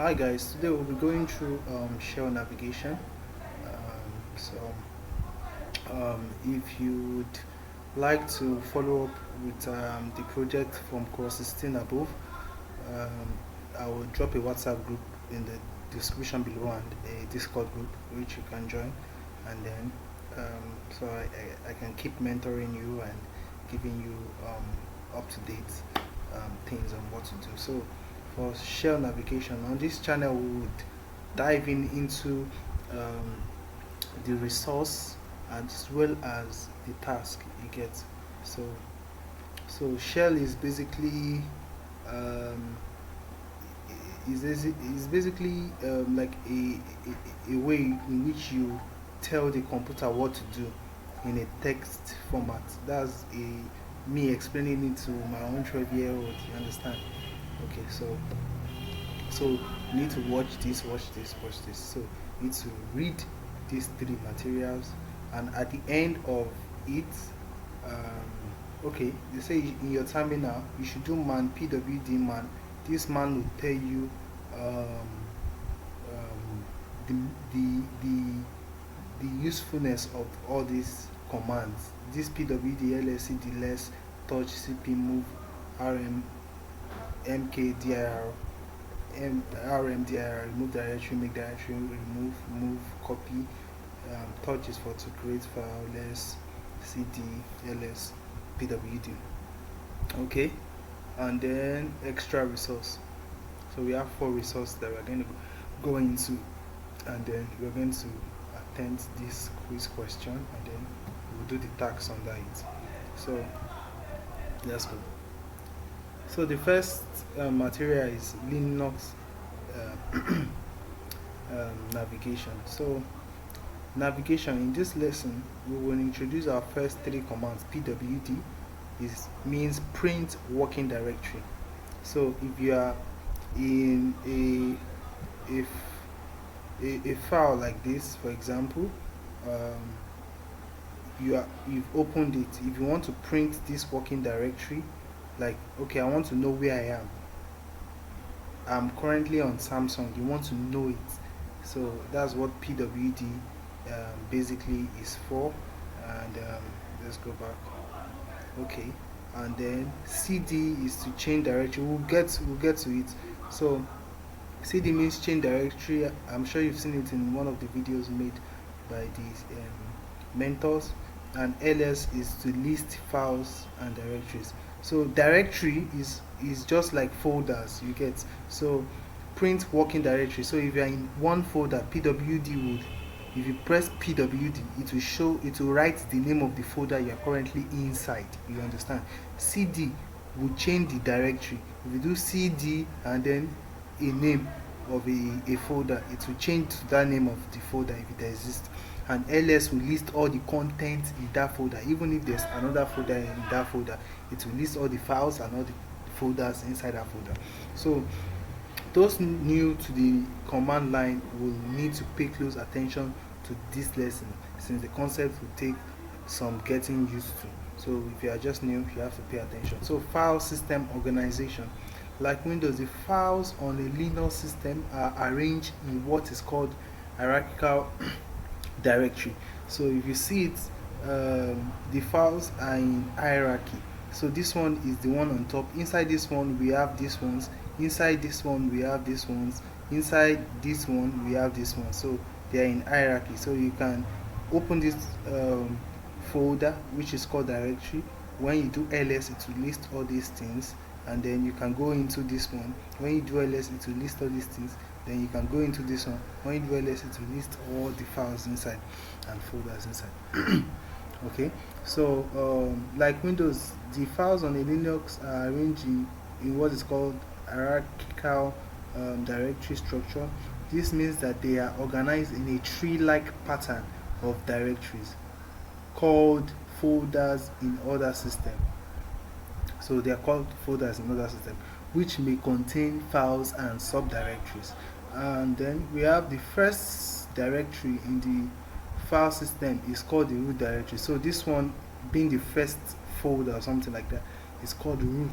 Hi guys, today we'll be going through shell navigation. If you would like to follow up with the project from course 16 above, um, I will drop a WhatsApp group in the description below and a Discord group which you can join, and then I can keep mentoring you and giving you up to date things on what to do. So for shell navigation on this channel, we would dive into um, the resource as well as the task you get. So shell is basically um, is basically like a way in which you tell the computer what to do in a text format. That's a me explaining it to my own 12-year-old. You understand? Okay, so you need to watch this, watch this, watch this. So you need to read these three materials, and at the end of it, okay, they say in your terminal you should do man pwd man. This man will tell you um, um, the, the the the usefulness of all these commands. This pwd lsc deless touch cp move rm mkdir rmdir, remove directory, make directory, remove, move, copy. Touch is for to create file, less cd, ls, pwd. Okay, and then extra resource. So we have four resources that we're going to go into, and then we're going to attempt this quiz question, and then we'll do the tax under it. So let's go. So the first material is Linux navigation. So navigation, in this lesson we will introduce our first three commands. Pwd is means print working directory. So if you are in if a file like this, for example, you've opened it. If you want to print this working directory, like, okay, I want to know where I am. I'm currently on Samsung. You want to know it. So that's what pwd basically is for. And let's go back. Okay, and then cd is to change directory. We'll get to it. So cd means change directory. I'm sure you've seen it in one of the videos made by these mentors. And ls is to list files and directories. So directory is just like folders, you get. So print working directory. So if you are in one folder, pwd would, if you press pwd, it will write the name of the folder you are currently inside. You understand? Cd will change the directory. If you do cd and then a name of a folder, it will change to that name of the folder if it exists. And ls will list all the content in that folder. Even if there's another folder in that folder, it will list all the files and all the folders inside that folder. So those new to the command line will need to pay close attention to this lesson, since the concept will take some getting used to. So if you are just new, you have to pay attention. So file system organization. Like Windows, the files on a Linux system are arranged in what is called hierarchical directory. So if you see it, the files are in hierarchy. So this one is the one on top. Inside this one we have these ones. Inside this one we have these ones. Inside this one we have this one. So they are in hierarchy. So you can open this folder which is called directory. When you do ls, it will list all these things, and then you can go into this one. When you do ls, it will list all these things. Then you can go into this one. When you do ls, it will list all the files inside and folders inside. Okay, so like Windows, the files on a Linux are arranged in what is called hierarchical directory structure. This means that they are organized in a tree-like pattern of directories called folders in other systems. So they are called folders in other systems, which may contain files and subdirectories. And then we have the first directory in the file system is called the root directory. So this one being the first folder or something like that is called root.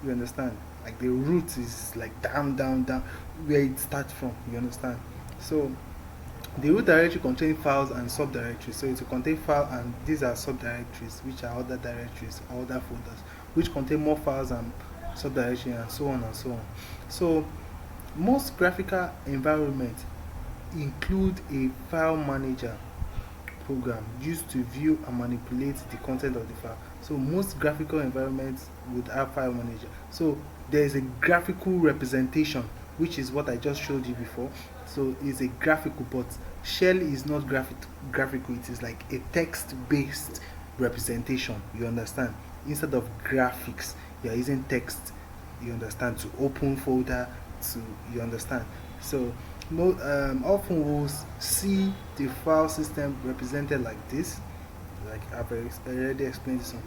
You understand? Like the root is like down, down, down, where it starts from. You understand? So the root directory contains files and subdirectories. So it will contain file and these are subdirectories, which are other directories, other folders, which contain more files and subdirectories and so on and so on. So most graphical environments include a file manager program used to view and manipulate the content of the file. So most graphical environments would have file manager. So there is a graphical representation, which is what I just showed you before. So it's a graphical, but shell is not graphical. It is like a text-based representation. You understand? Instead of graphics, you are using text. You understand, to open folder, to, you understand. So often we'll see the file system represented like this, like I've already explained this one.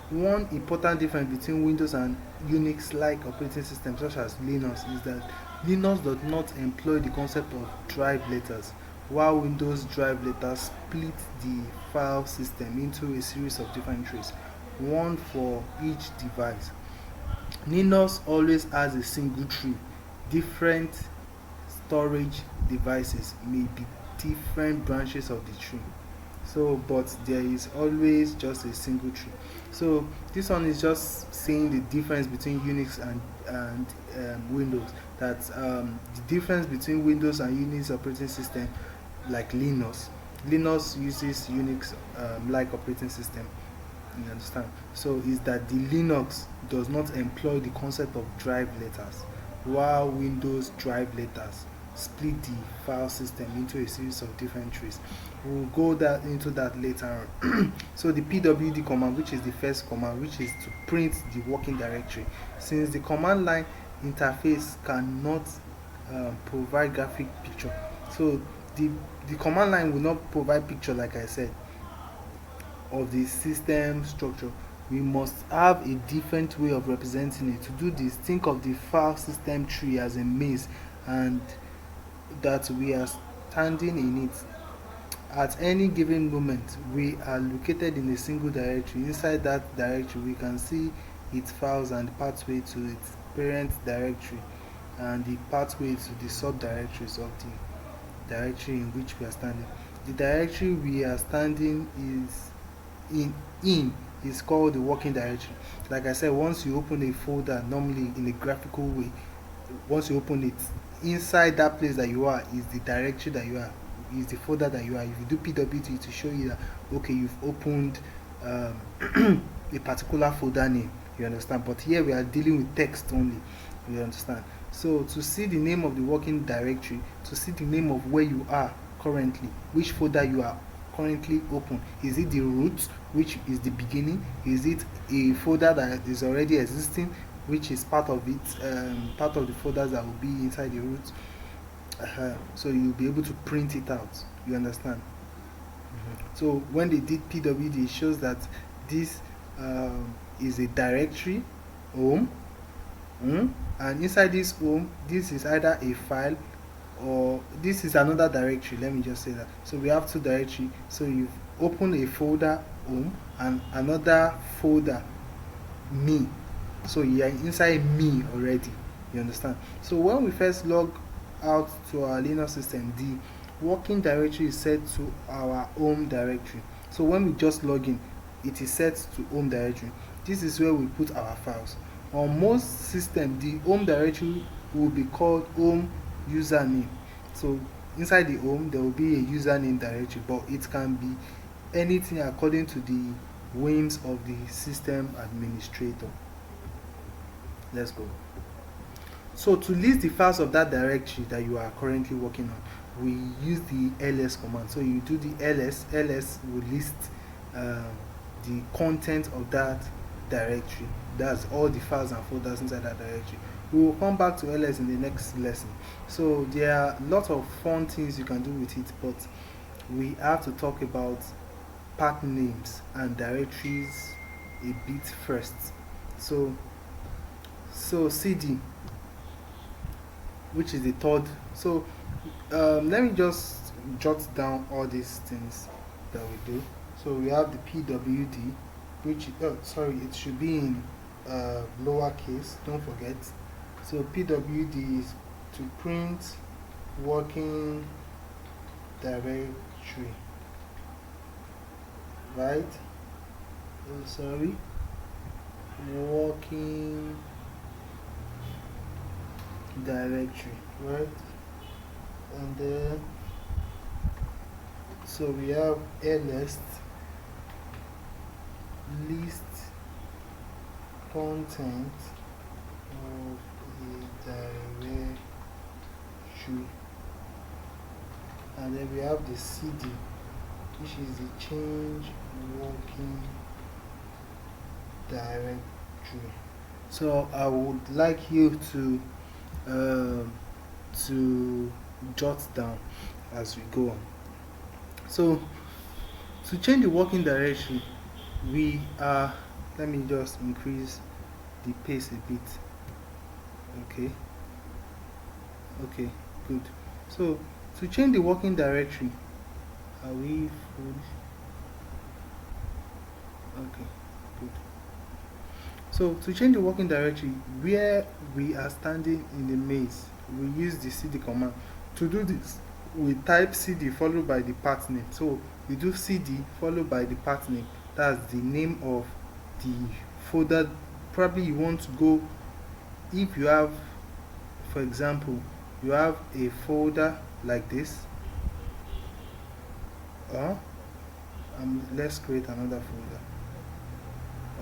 One important difference between Windows and Unix-like operating systems such as Linux is that Linux does not employ the concept of drive letters, while Windows drive letters split the file system into a series of different trees, one for each device. Linux always has a single tree. Different storage devices may be different branches of the tree. So, but there is always just a single tree. So this one is just saying the difference between Unix and Windows. That the difference between Windows and Unix operating system, like Linux uses Unix like operating system. You understand? So is that the Linux does not employ the concept of drive letters, while Windows drive letters split the file system into a series of different trees. We'll go into that later on. So the pwd command, which is the first command, which is to print the working directory. Since the command line interface cannot provide graphic picture, so the command line will not provide picture, like I said, of the system structure. We must have a different way of representing it. To do this, think of the file system tree as a maze, and that we are standing in it. At any given moment, we are located in a single directory. Inside that directory, we can see its files and the pathway to its parent directory and the pathway to the subdirectories of the directory in which we are standing. The directory we are standing in is called the working directory. Like I said, once you open a folder, normally in a graphical way, once you open it, inside that place that you are is the directory that you are, is the folder that you are. If you do pwd, to show you that okay, you've opened a particular folder name. You understand? But here we are dealing with text only. You understand? So to see the name of the working directory, to see the name of where you are currently, which folder you are currently open, is it the root, which is the beginning? Is it a folder that is already existing, which is part of it, part of the folders that will be inside the root? So you'll be able to print it out. You understand? So when they did pwd, it shows that this is a directory, home, and inside this home, this is either a file or this is another directory. Let me just say that. So we have two directory. So you've opened a folder, home, and another folder, me. So you are inside me already. You understand? So when we first log out to our Linux system, the working directory is set to our home directory. So when we just log in, it is set to home directory. This is where we put our files. On most systems, the home directory will be called home username. So inside the home, there will be a username directory, but it can be anything according to the whims of the system administrator. Let's go. So to list the files of that directory that you are currently working on, we use the ls command. So you do the ls will list the content of that directory. That's all the files and folders inside that directory. We will come back to ls in the next lesson. So there are lots of fun things you can do with it, but we have to talk about path names and directories a bit first. So cd, which is the third. So let me just jot down all these things that we do. So we have the pwd, which it should be in lowercase, don't forget. So pwd is to print working directory, right? Oh, sorry, working directory, right? And then so we have list content of a directory, and then we have the cd, which is the change working directory. So I would like you to jot down as we go on. So to change the working directory, we are, let me just increase the pace a bit. Okay, good. So to change the working directory, are we full? Okay, good. So to change the working directory, where we are standing in the maze, we use the cd command. To do this, we type cd followed by the path name. So we do cd followed by the path name. That's the name of the folder. Probably you want to go, if you have, for example, you have a folder like this, let's create another folder,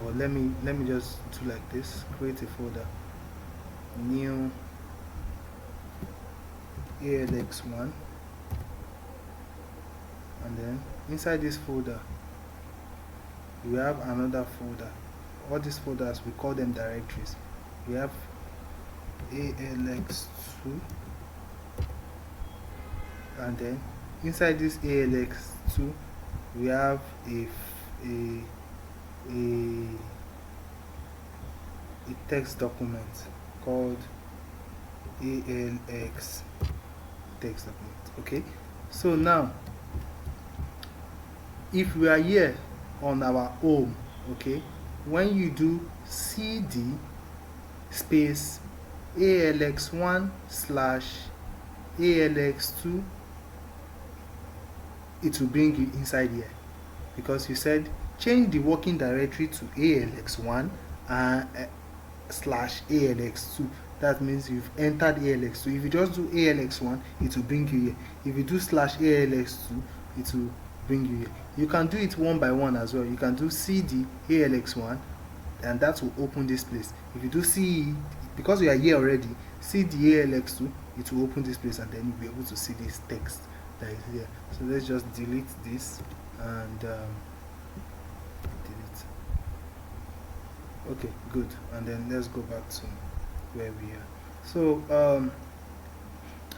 or let me just do like this, create a folder, new ALX1, and then inside this folder we have another folder. All these folders, we call them directories. We have ALX2, and then inside this ALX2 we have a text document called ALX text document. Okay, so now if we are here on our home, okay, when you do cd space ALX1 slash ALX2, it will bring you inside here, because you said change the working directory to ALX1 and slash ALX2. That means you've entered ALX2. If you just do ALX1, it will bring you here. If you do slash ALX2, it will bring you here. You can do it one by one as well. You can do cd ALX1, and that will open this place. If you do CE, because we are here already, cd ALX2, it will open this place, and then you'll be able to see this text that is here. So let's just delete this and delete. Okay, good. And then let's go back to where we are. So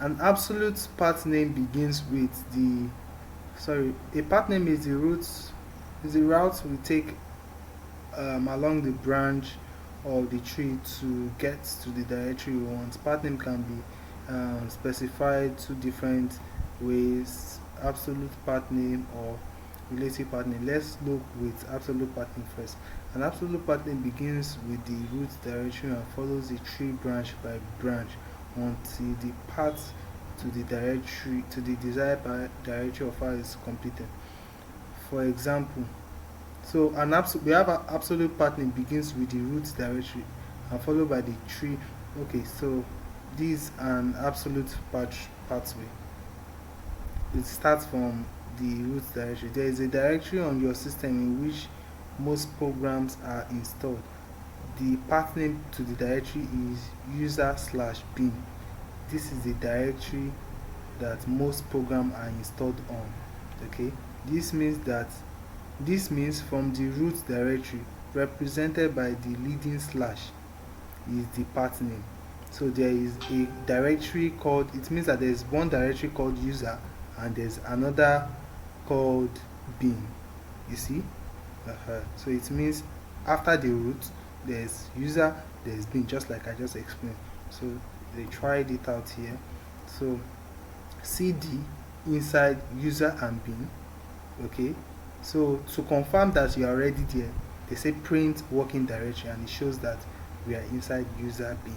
an absolute path name begins with the, a path name is the route we take along the branch or the tree to get to the directory we want. Path name can be specified two different ways: absolute path name or relative path name. Let's look with absolute path name first. An absolute path name begins with the root directory and follows the tree branch by branch until the path to the directory, to the desired directory of file is completed. For example, so we have an absolute path name begins with the root directory and followed by the tree. Okay, so this is an absolute pathway. It starts from the root directory. There is a directory on your system in which most programs are installed. The path name to the directory is user/bin. This is the directory that most programs are installed on. Okay, this means from the root directory, represented by the leading slash, is the path name. So there is a directory called, it means that there is one directory called user and there's another called bin. You see? So it means after the root there's user, there's bin, just like I just explained. So they tried it out here. So cd inside user and bin. Okay, so to confirm that you are already there, they say print working directory, and it shows that we are inside user bin.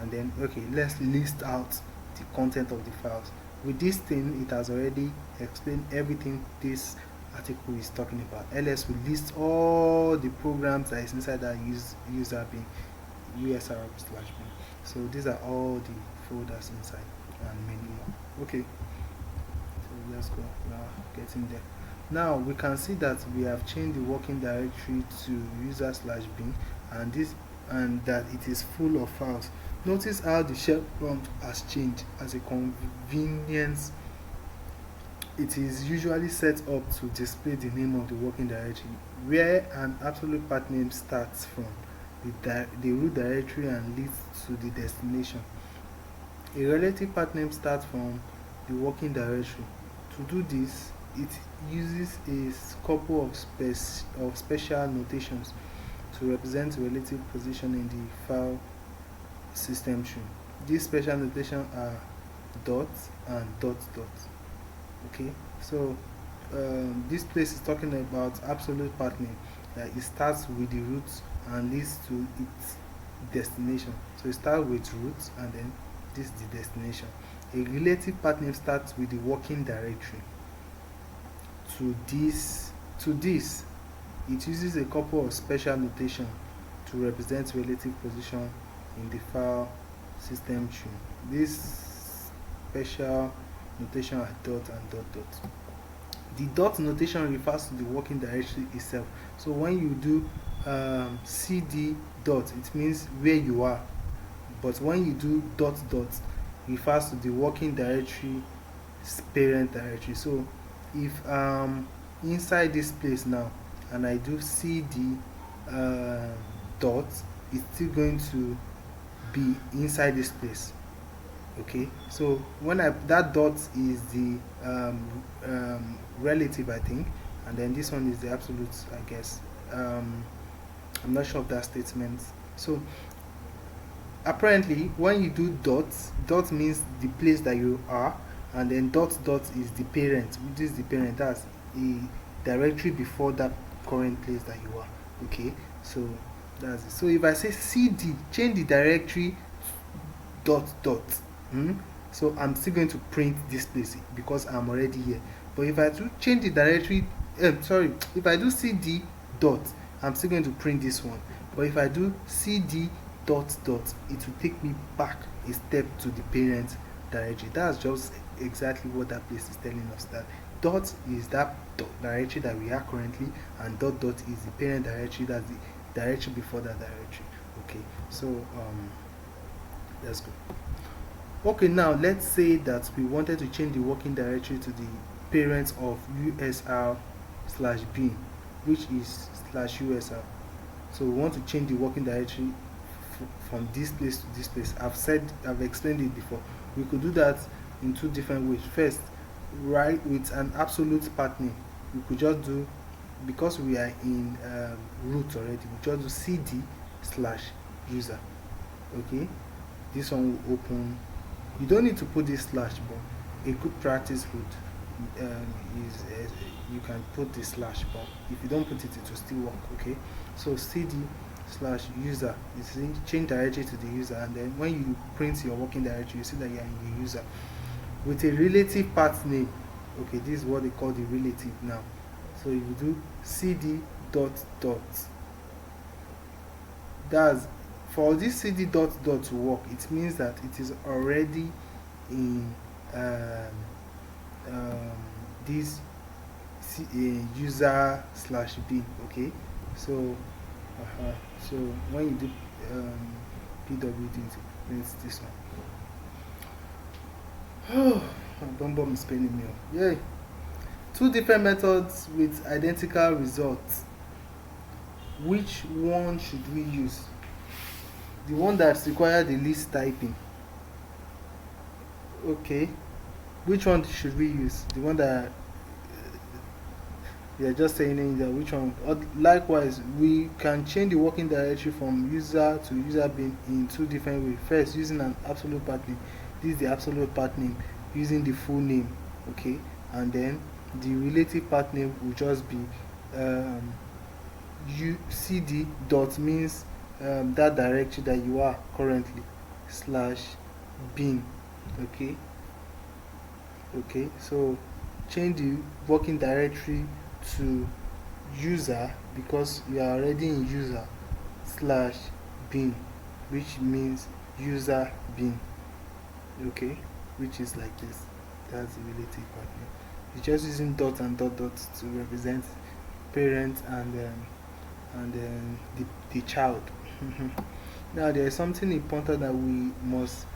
And then okay, let's list out the content of the files. With this thing, it has already explained everything this article is talking about. ls will list all the programs that is inside that user bin, usr/bin. So these are all the folders inside and many more. Okay, so let's go. We are getting there. Now we can see that we have changed the working directory to user/bin, and this, and that it is full of files. Notice how the shell prompt has changed. As a convenience, it is usually set up to display the name of the working directory, where an absolute path name starts from the root directory and leads to the destination. A relative path name starts from the working directory. To do this, it uses a couple of special notations to represent relative position in the file system tree. These special notations are dot and dot dot. Okay, so this place is talking about absolute path name, that it starts with the root and leads to its destination. So it starts with root and then this is the destination. A relative path name starts with the working directory. To this, it uses a couple of special notation to represent relative position in the file system tree. This special notation are dot and dot dot. The dot notation refers to the working directory itself. So when you do cd dot, it means where you are, but when you do dot dot, refers to the working directory parent directory. So if inside this place now and I do cd dot, it's still going to be inside this place. Okay, so when that dot is the relative, I think, and then this one is the absolute, I guess. I'm not sure of that statement. So apparently when you do dot means the place that you are, and then dot dot is the parent, which is the parent, that's a directory before that current place that you are. Okay, so that's it. So if I say cd change the directory dot dot, so I'm still going to print this place because I'm already here. But if I do change the directory, if I do cd dot, I'm still going to print this one. But if I do cd dot dot, it will take me back a step to the parent directory. That's just exactly what that place is telling us, that dot is that directory that we are currently, and dot dot is the parent directory, that's the directory before that directory. Okay, so let's go. Okay, now let's say that we wanted to change the working directory to the parent of usr/bin, which is /usr. So we want to change the working directory from this place to this place. I've explained it before. We could do that in two different ways. First, right, with an absolute path name, we could just do, because we are in root already, we just do cd/user. Okay, this one will open. You don't need to put this slash, but a good practice would is you can put the slash, but if you don't put it, it will still work. Okay, so cd/user is change directory to the user, and then when you print your working directory, you see that you are in the user with a relative path name. Okay, this is what they call the relative now. So you do cd dot dot. That's for this cd dot dot to work. It means that it is already in this user/bin. Okay, so so when you do pwd, it's this one. Oh, Bomb is paining me off. Yay! Two different methods with identical results. Which one should we use? The one that requires the least typing. Okay, which one should we use? The one that we are just saying in there, which one? Likewise, we can change the working directory from user to user bin in two different ways. First, using an absolute path name. This is the absolute path name using the full name. Okay, and then the relative path name will just be cd dot means that directory that you are currently, slash bin. Okay, okay, so change the working directory to user, because you are already in user, slash bin, which means user bin. Okay, which is like this. That's the relative partner. It's just using dot and dot dot to represent parent and the child. Now there is something important that we must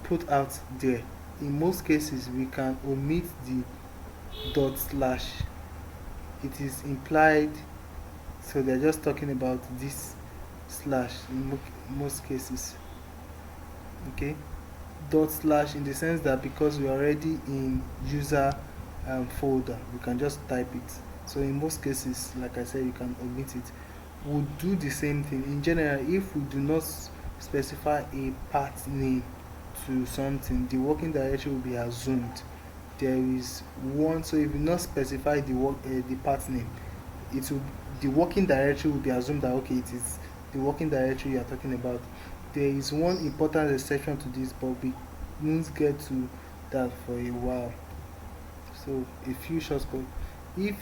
put out there. In most cases we can omit the dot slash. It is implied, so they're just talking about this slash in most cases. Okay, dot slash in the sense that because we're already in user folder, we can just type it. So in most cases, like I said, you can omit it. We'll do the same thing in general. If we do not specify a path name to something, the working directory will be assumed. There is one, so if you not specify the path name, it will, the working directory will be assumed that okay, it is the working directory you are talking about. There is one important exception to this, but we won't get to that for a while. So a few shortcuts. If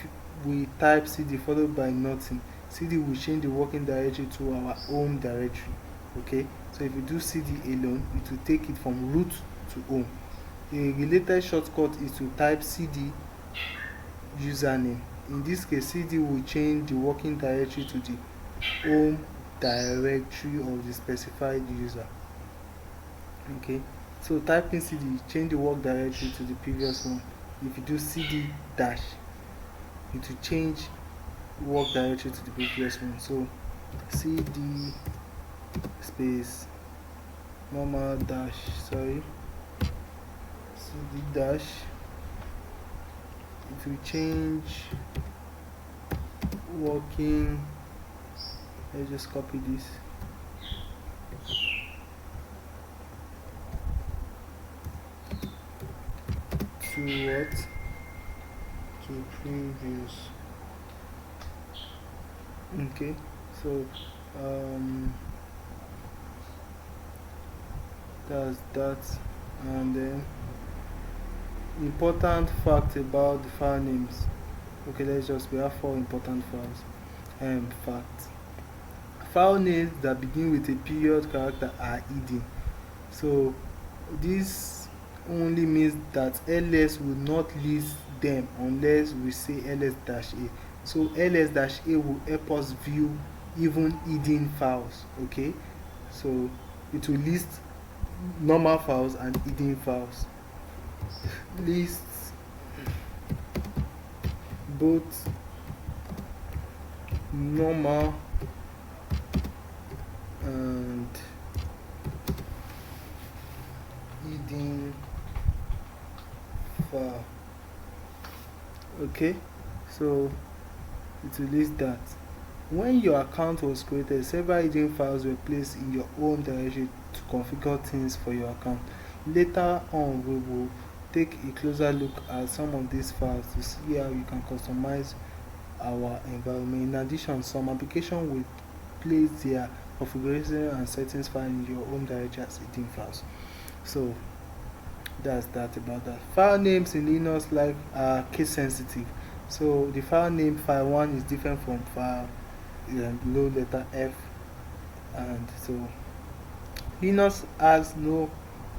we type cd followed by nothing, cd will change the working directory to our home directory. Okay, so if you do cd alone, it will take it from root to home. A related shortcut is to type cd username. In this case, cd will change the working directory to the home directory of the specified user. Okay, so typing cd change the work directory to the previous one. If you do cd dash, it will change work directory to the previous one. So cd space normal dash, sorry, cd dash, it will change working. Let's just copy this. To what? To previous. Okay, so that's that. And then important fact about the file names. Okay, we have 4 important files. Facts. File names that begin with a period character are hidden. So this only means that ls will not list them unless we say ls-a. So ls-a will help us view even hidden files. Okay, so it will list normal files and hidden files. Lists both normal and hidden file. Okay, so it will list that. When your account was created, several hidden files were placed in your home directory to configure things for your account. Later on, we will take a closer look at some of these files to see how you can customize our environment. In addition, some applications will place their configuration and settings file in your home directory as hidden files. So that's that about that. File names in Linux like are case sensitive. So the file name file 1 is different from file low letter f, and so Linux has no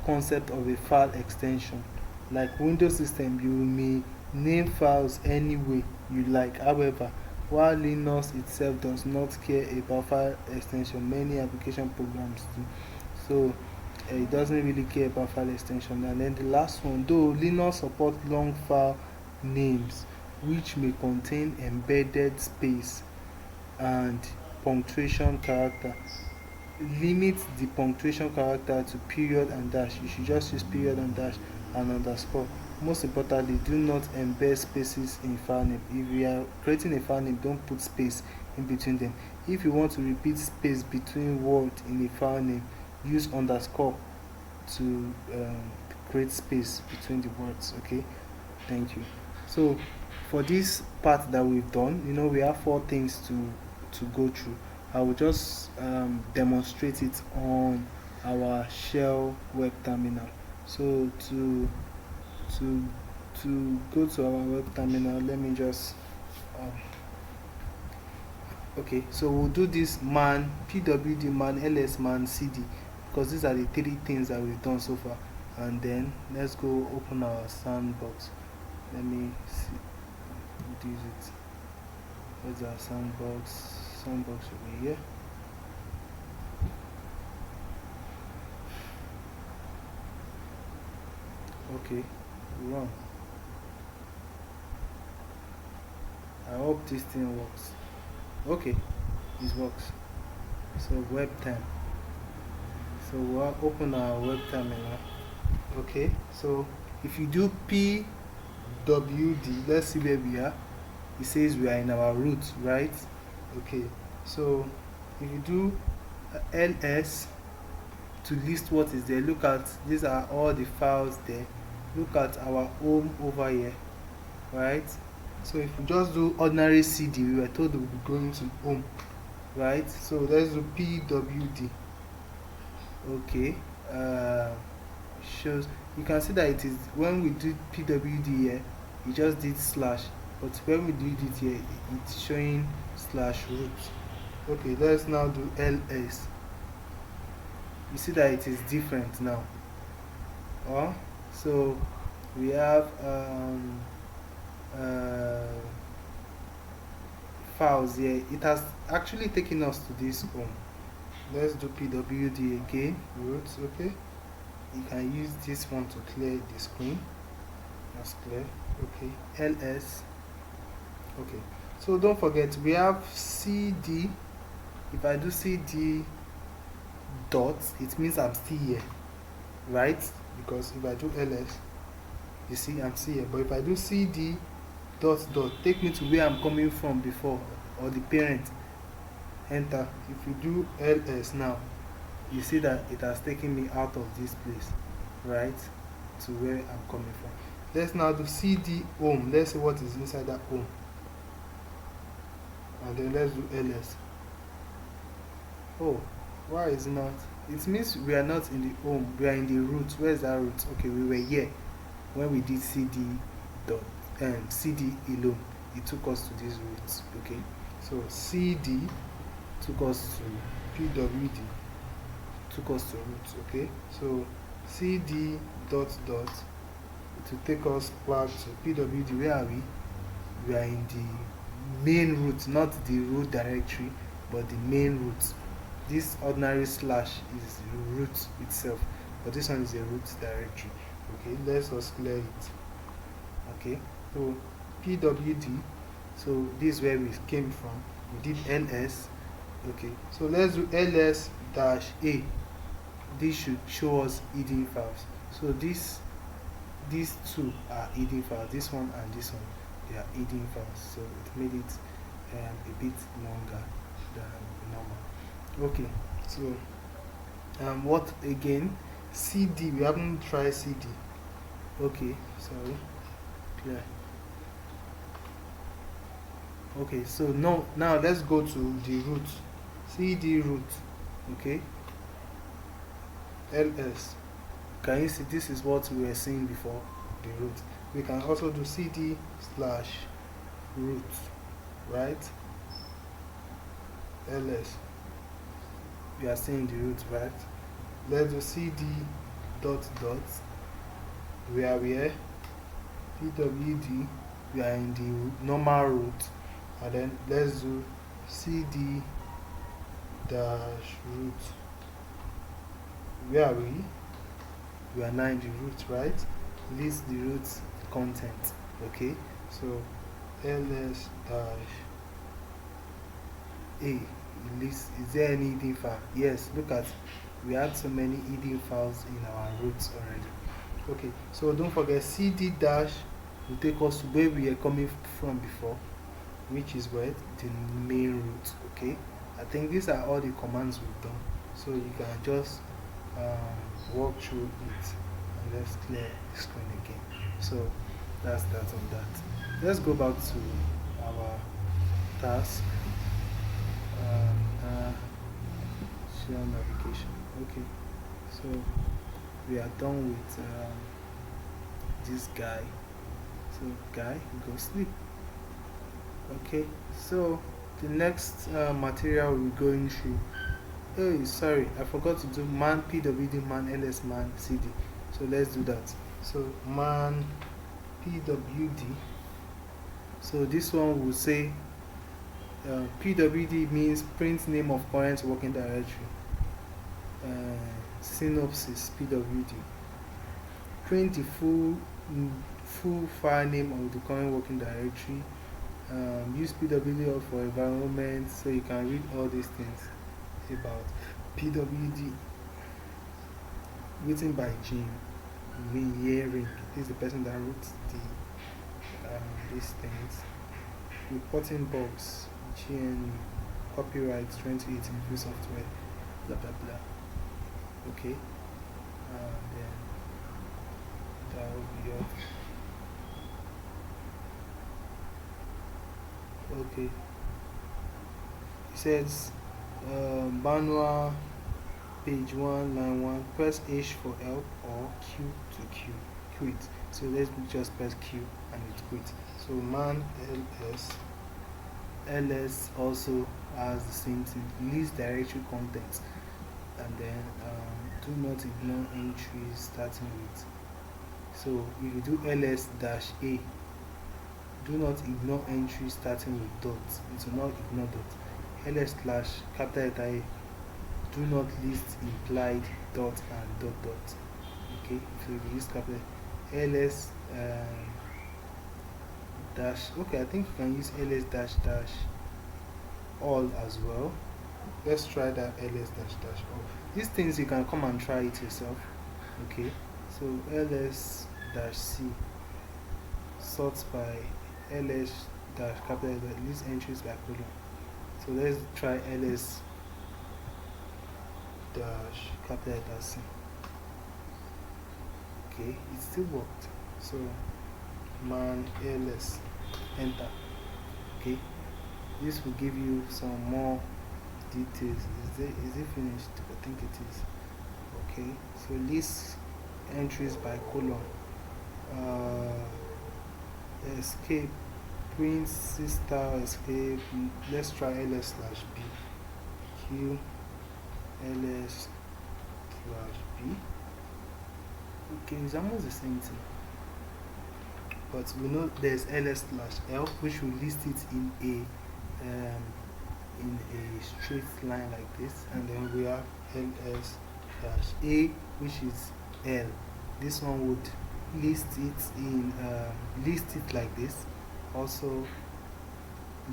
concept of a file extension. Like Windows system, you may name files any way you like. However, while Linux itself does not care about file extension, many application programs do. So it doesn't really care about file extension. And then the last one, though Linux supports long file names which may contain embedded space and punctuation character, limit the punctuation character to period and dash. You should just use period and dash and underscore. Most importantly, do not embed spaces in file name. If you are creating a file name, don't put space in between them. If you want to repeat space between words in a file name, use underscore to create space between the words. Okay, thank you. So for this part that we've done, we have 4 things to to go through. I will just demonstrate it on our shell web terminal. So to go to our web terminal, let me just um, okay, so we'll do this man pwd man ls man cd, because these are the three things that we've done so far. And then let's go open our sandbox. Let me see, reduce it. Where's our sandbox? Sandbox over here. Okay, run. I hope this thing works. Okay, it works. So web time. So we'll open our web terminal. Okay, so if you do pwd, let's see where we are. It says we are in our root, right? Okay, so if you do ls to list what is there, look at, these are all the files there. Look at our home over here, right? So if we just do ordinary cd, we were told we'll be going to home, right? So let's do pwd. Okay, shows, you can see that it is, when we do pwd here, it just did slash, but when we did it here, it's showing slash root. Okay, let's now do ls. You see that it is different now. So we have files here. It has actually taken us to this home. Let's do pwd again, roots. Okay, you can use this one to clear the screen. That's clear. Okay, ls. Okay, so don't forget we have cd. If I do cd dots, it means I'm still here, right? Because if I do ls, you see I'm still here. But if I do cd dot dot, take me to where I'm coming from before, or the parent. Enter. If you do ls now, you see that it has taken me out of this place, right, to where I'm coming from. Let's now do cd home. Let's see what is inside that home, and then let's do ls. Oh, why is it not? It means we are not in the home, we are in the root. Where's that root? Okay, we were here when we did cd dot cd alone. It took us to these roots. Okay, so cd took us to pwd, took us to roots. Okay, so cd dot dot to take us back to pwd. Where are we? We are in the main root, not the root directory, but the main root. This ordinary slash is the root itself, but this one is a root directory. Okay, let's just clear it. Okay, so pwd, so this is where we came from. We did ls. Okay, so let's do ls dash a. This should show us hidden files. So these two are hidden files. This one and this one, they are hidden files. So it made it a bit longer than normal. Okay, so what again? cd, we haven't tried cd. Okay, sorry. Yeah. Okay, so now let's go to the root. cd root. Okay, ls. Can you see, this is what we were seeing before, the root. We can also do cd slash root, right? ls. We are seeing the root, right? Let's do cd dot dot. We are here. pwd, we are in the normal root. And then let's do cd dash root. Where are we? We are now in the root, right? List the root content. Okay, so ls dash a. List, is there any hidden file? Yes, look at, we had so many hidden files in our roots already. Okay, so don't forget cd dash will take us to where we are coming from before, which is where the main root. Okay, I think these are all the commands we've done, so you can just walk through it. And let's clear the screen again. So that's that on that. Let's go back to our task. share navigation. Okay, so we are done with this guy. So guy, go sleep. Okay, so the next material we're going through. Oh, sorry, I forgot to do man pwd man ls man cd. So let's do that. So man pwd. So this one will say pwd means print name of current working directory. Synopsis pwd. Print the full file name of the current working directory. Use pwd for environment, so you can read all these things about pwd. Written by Jim Meering. This is the person that wrote these things. Reporting bugs, GNU, copyright 2018, free software, blah blah blah. Okay, then that will be all. Okay, it says manual page 1 line 1, press H for help or Q to quit. So let's just press Q and it quit. So man ls also has the same thing, list directory contents, and then do not ignore entries starting with. So if you do ls-a, do not ignore entries starting with dots. It will not ignore dots. ls/capital letter A, do not list implied dot and dot dot. Okay, so you use capital ls dash. Okay, I think you can use ls dash dash all as well. Let's try that ls dash dash all. These things you can come and try it yourself. Okay, so ls dash c sorts by ls dash capital list entries by colon. So let's try ls dash capital letter C. Okay, it still worked. So man ls, enter. Okay, this will give you some more details. Is it finished? I think it is. Okay, so list entries by colon. Escape, print sister escape. Let's try ls/b. Q ls/b. Okay, it's almost the same thing, but we know there's ls/l, which will list it in a straight line like this, and then we have ls-a, which is l. This one would list it like this. Also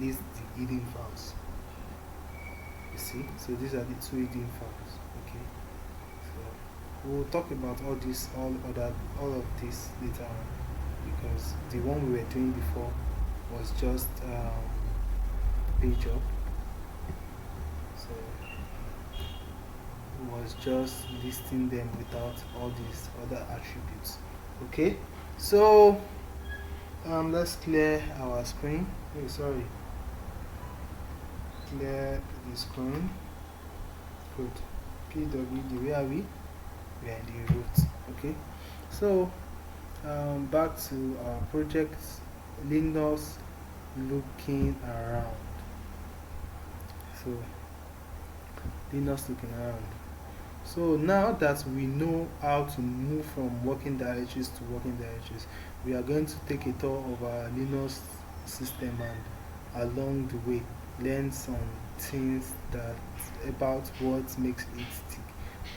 list the hidden files. You see, so these are the two hidden files. Okay, so we'll talk about all of this later on, because the one we were doing before was just page up, so it was just listing them without all these other attributes. Okay, so let's clear our screen. Oh, sorry, clear the screen. Good. pwd, where are we? We are in the root. Okay, so back to our project, Linux looking around. So Linux looking around. So now that we know how to move from working directories to working directories, we are going to take a tour of our Linux system and along the way learn some things about what makes it tick.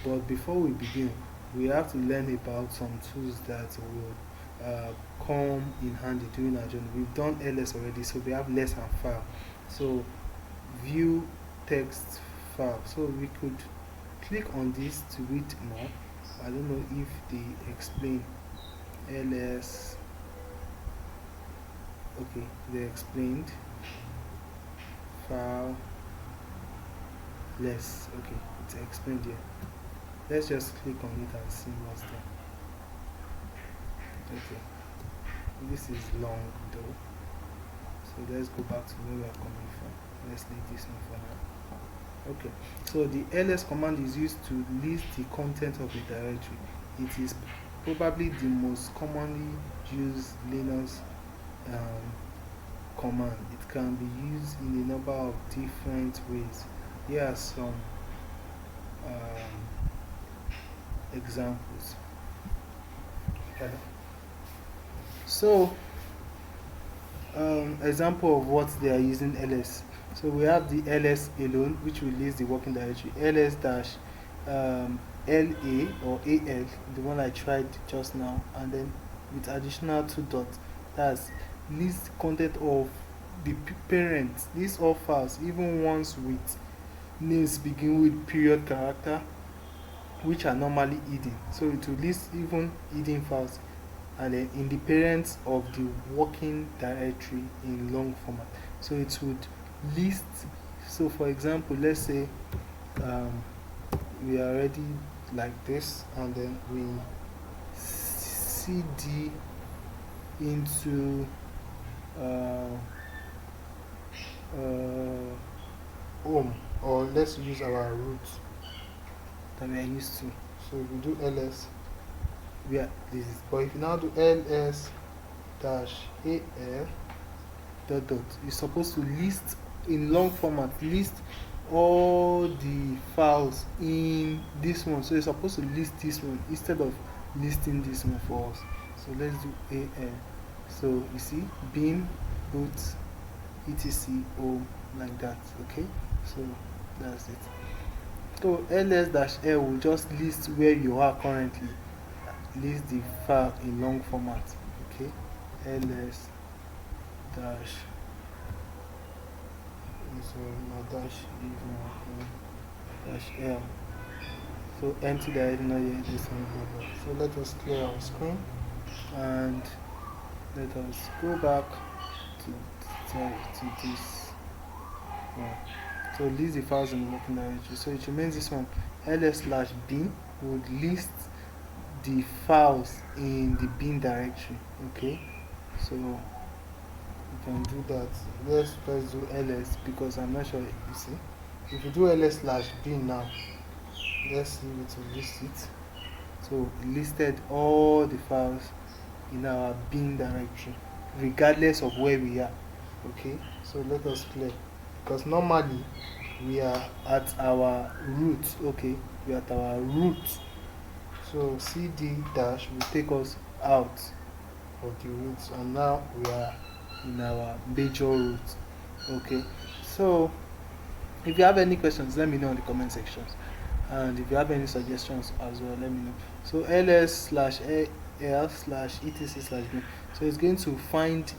But before we begin, we have to learn about some tools that will come in handy during our journey. We've done ls already, so we have less and file. So view text file. So we could click on this to read more. I don't know if they explain ls. Okay, they explained file less. Okay, it's explained here. Let's just click on it and see what's there. Okay, this is long though, so let's go back to where we are coming from. Let's leave this one for now. Okay, so the ls command is used to list the content of a directory. It is probably the most commonly used Linux um, command. It can be used in a number of different ways. Here are some examples. Okay. So, example of what they are using ls. So we have the ls alone, which will list the working directory. ls dash la or al, the one I tried just now, and then with additional two dots. That's list content of the parent. List all files, even ones with names begin with period character, which are normally hidden. So it will list even hidden files, and then in the parents of the working directory in long format. So it would list. So for example, let's say um, we are already like this, and then we cd into uh, home, or let's use our root that we are used to. So if we do ls, we are this is, but if you now do ls dash al dot dot, you're supposed to list in long format, list all the files in this one. So you're supposed to list this one instead of listing this one for us. So let's do al. So you see bin boot etc home, like that. Okay, so that's it. So ls dash l will just list where you are currently, list the file in long format. Okay, ls dash, so my dash is dash l. So empty directory not yet this one. So let us clear our screen and let us go back to this one. So list the files in the working directory. So it remains this one. ls slash bin would list the files in the bin directory. Okay, so you can do that. Let's first do ls, because I'm not sure. You see, if you do ls slash bin now, let's see it will list it. So it listed all the files in our bin directory, regardless of where we are. Okay, so let us clear, because normally we are at our root. Okay, we are at our root. So cd dash will take us out of the roots, and now we are in our major root. Okay, so if you have any questions, let me know in the comment sections, and if you have any suggestions as well, let me know. So ls slash al slash etc slash bin, so it's going to find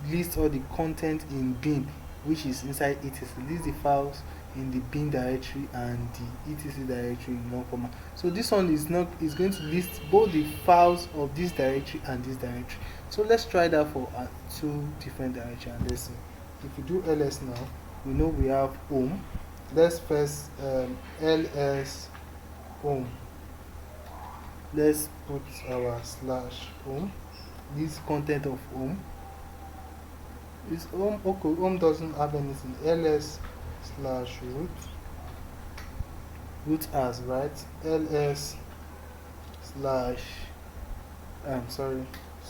list all the content in bin, which is inside etc, list the files in the bin directory and the etc directory in long format. So this one is not is going to list both the files of this directory and this directory. So let's try that for two different directories, and let's see. If we do ls now, we know we have home. Let's first ls home. Let's put our slash home. This content of home is home. Okay, home doesn't have anything. ls slash root as, right? ls slash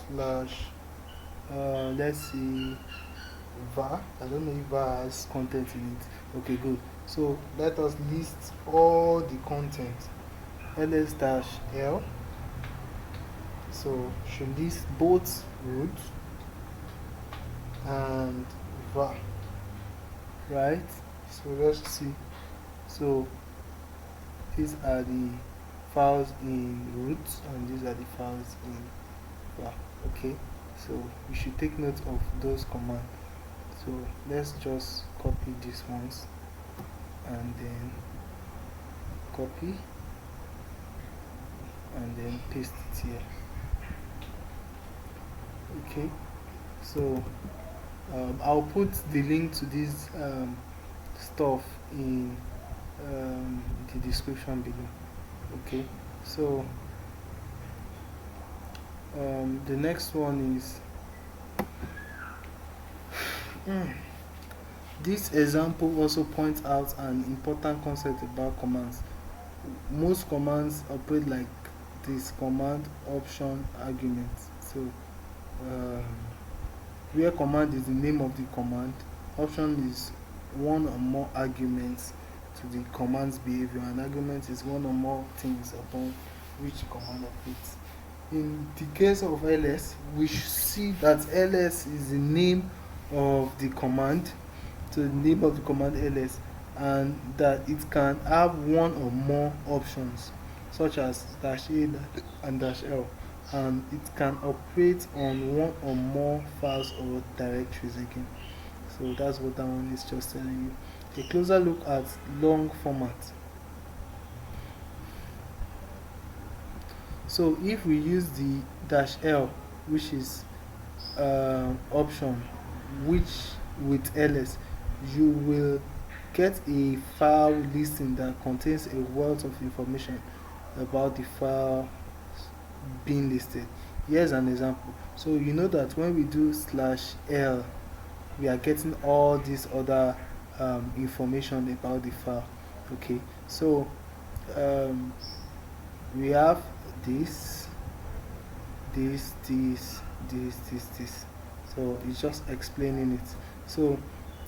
slash let's see var. I don't know if var has content in it. Okay, good. So let us list all the content. ls dash l, so should list both root and var, right? So let's see. So these are the files in root, and these are the files in var. Okay, so we should take note of those commands. So let's just copy these ones and then copy and then paste it here. Okay, so I'll put the link to this stuff in the description below. Okay, so the next one is This example also points out an important concept about commands. Most commands operate like this: command, option, argument. So, um, where command is the name of the command, option is one or more arguments to the command's behavior, and argument is one or more things upon which command operates. In the case of ls, we see that ls is the name of the command, so the name of the command ls, and that it can have one or more options such as dash a and dash l, and it can operate on one or more files or directories again. So that's what that one is just telling you. A closer look at long format. So if we use the dash l, which is option, which with ls, you will get a file listing that contains a wealth of information about the file being listed. Here's an example. So you know that when we do slash l, we are getting all this other information about the file. Okay, so um, we have this, this. So it's just explaining it. So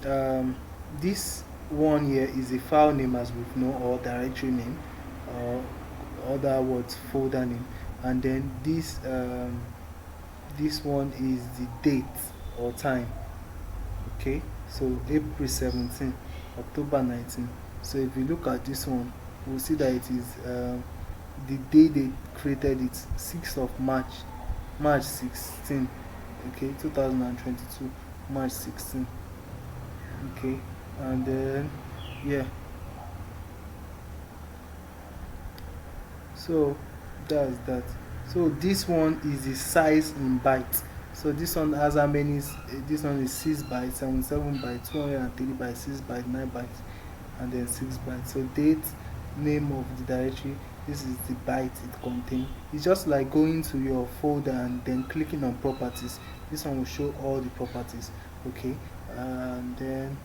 um, this one here is a file name, as we know, or directory name, or other words, folder name. And then this one is the date or time. Okay, so April 17, October 19. So if you look at this one, we'll see that it is the day they created it, 6th of March 16, okay, 2022, March 16. Okay, and then yeah, so that's that. So this one is the size in bytes. So this one has how many? This one is 6 bytes, 77 bytes, 203 bytes, 6 bytes, 9 bytes, and then 6 bytes. So date, name of the directory, this is the byte it contains. It's just like going to your folder and then clicking on properties. This one will show all the properties. Okay, and then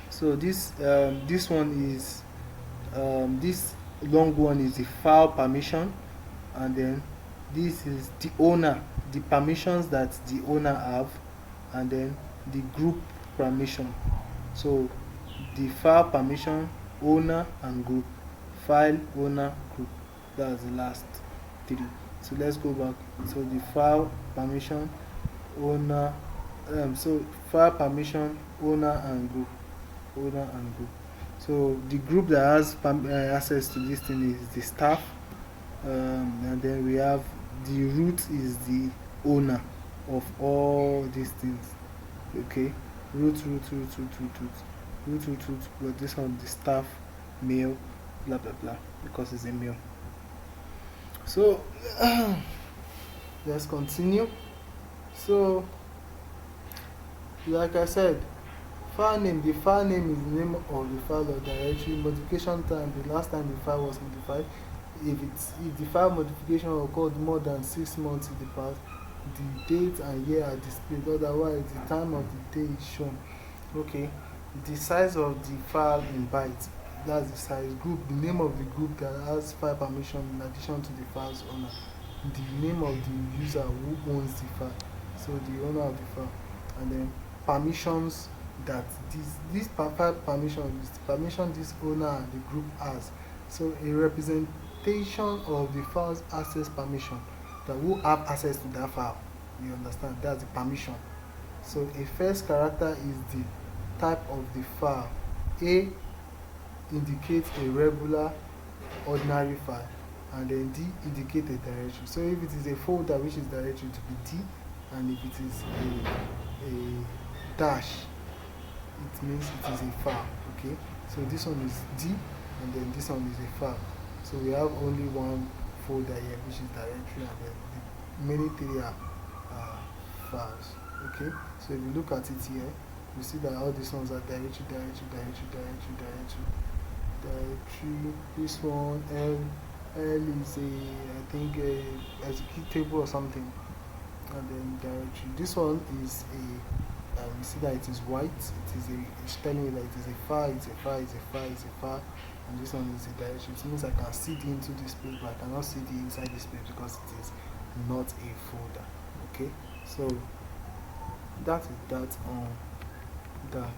so this one is this long one is the file permission, and then this is the owner, the permissions that the owner have, and then the group permission. So the file permission, owner and group, file, owner, group, that's the last three. So let's go back. So the file permission, owner, so file permission, owner and group, owner and group. So the group that has access to this thing is the staff, and then we have the root is the owner of all these things. Okay, root, but this one the staff, mail, blah blah blah, because it's a mail. So let's continue. So like I said, file name, the file name is the name of the file or directory. Modification time, the last time the file was modified. If the file modification occurred more than 6 months in the past, the date and year are displayed, otherwise the time of the day is shown. Okay, the size of the file in bytes, that's the size. Group, the name of the group that has file permission in addition to the file's owner. The name of the user who owns the file, so the owner of the file. And then permissions that this file permission is the permission this owner and the group has. So a representation of the file's access permission, that who have access to that file. You understand? That's the permission. So a first character is the type of the file. A indicates a regular ordinary file, and then D indicates a directory. So if it is a folder, which is directory, to be D, and if it is a dash, it means it is a file. Okay, so this one is D, and then this one is a file. So we have only one folder here, which is directory, and then the many three are files. Okay, so if you look at it here, you see that all these ones are directory. This one L is I think a executable or something, and then directory. This one is a you see that it is white. It's telling you that it is a file, it's a file, it's a file, it's a file, and this one is a directory. It means I can see the into this place, but I cannot see the inside this place because it is not a folder. Okay, so that is that on that.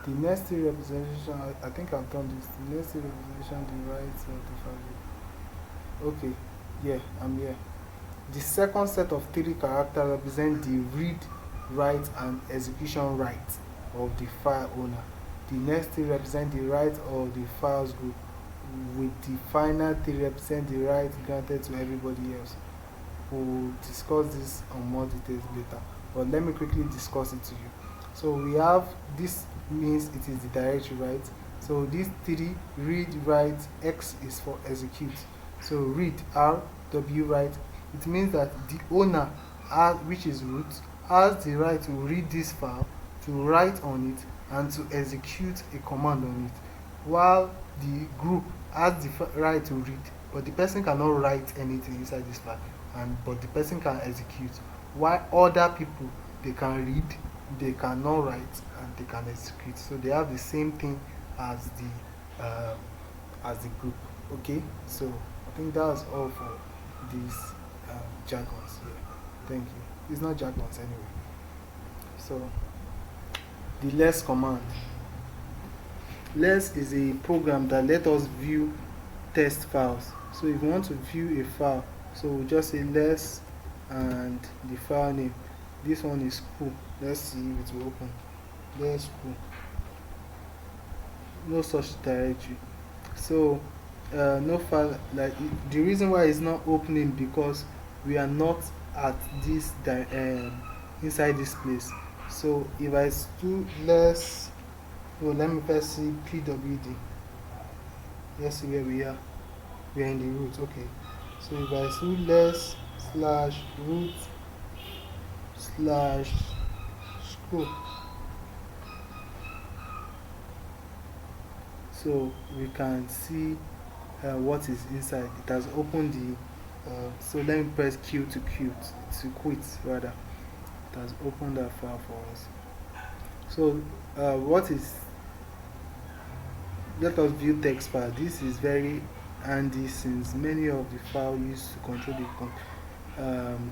The nested representation, I think I've done this. The nested representation, the rights of the file. Okay, yeah, I'm here. The second set of three characters represent the read, write, and execution rights of the file owner. The next three represent the rights of the files group, with the final three represent the rights granted to everybody else. We'll discuss this on more details later, but let me quickly discuss it to you. So we have this means it is the directory, right? So these three, read, write, X is for execute. So read, R, W, write, it means that the owner, which is root, has the right to read this file, to write on it, and to execute a command on it, while the group has the right to read, but the person cannot write anything inside this file, but the person can execute, while other people, they can read, they cannot write, and they can execute. So they have the same thing as the group. Okay, so I think that's all for these jargons here. Thank you. It's not jargons anyway. So the less command. Less is a program that let us view text files. So if you want to view a file, so we'll just say less and the file name. This one is cool. Let's see if it will open. Less cool. No such directory. So no file, like the reason why it's not opening because we are not at this inside this place. So if I do less, well, let me first see pwd. Let's see where we are. We are in the root. Okay, so if I do less slash root slash scope, so we can see what is inside. It has opened the so let me press Q to quit rather. It has opened that file for us. So what is, let us view text file. This is very handy since many of the files used to control the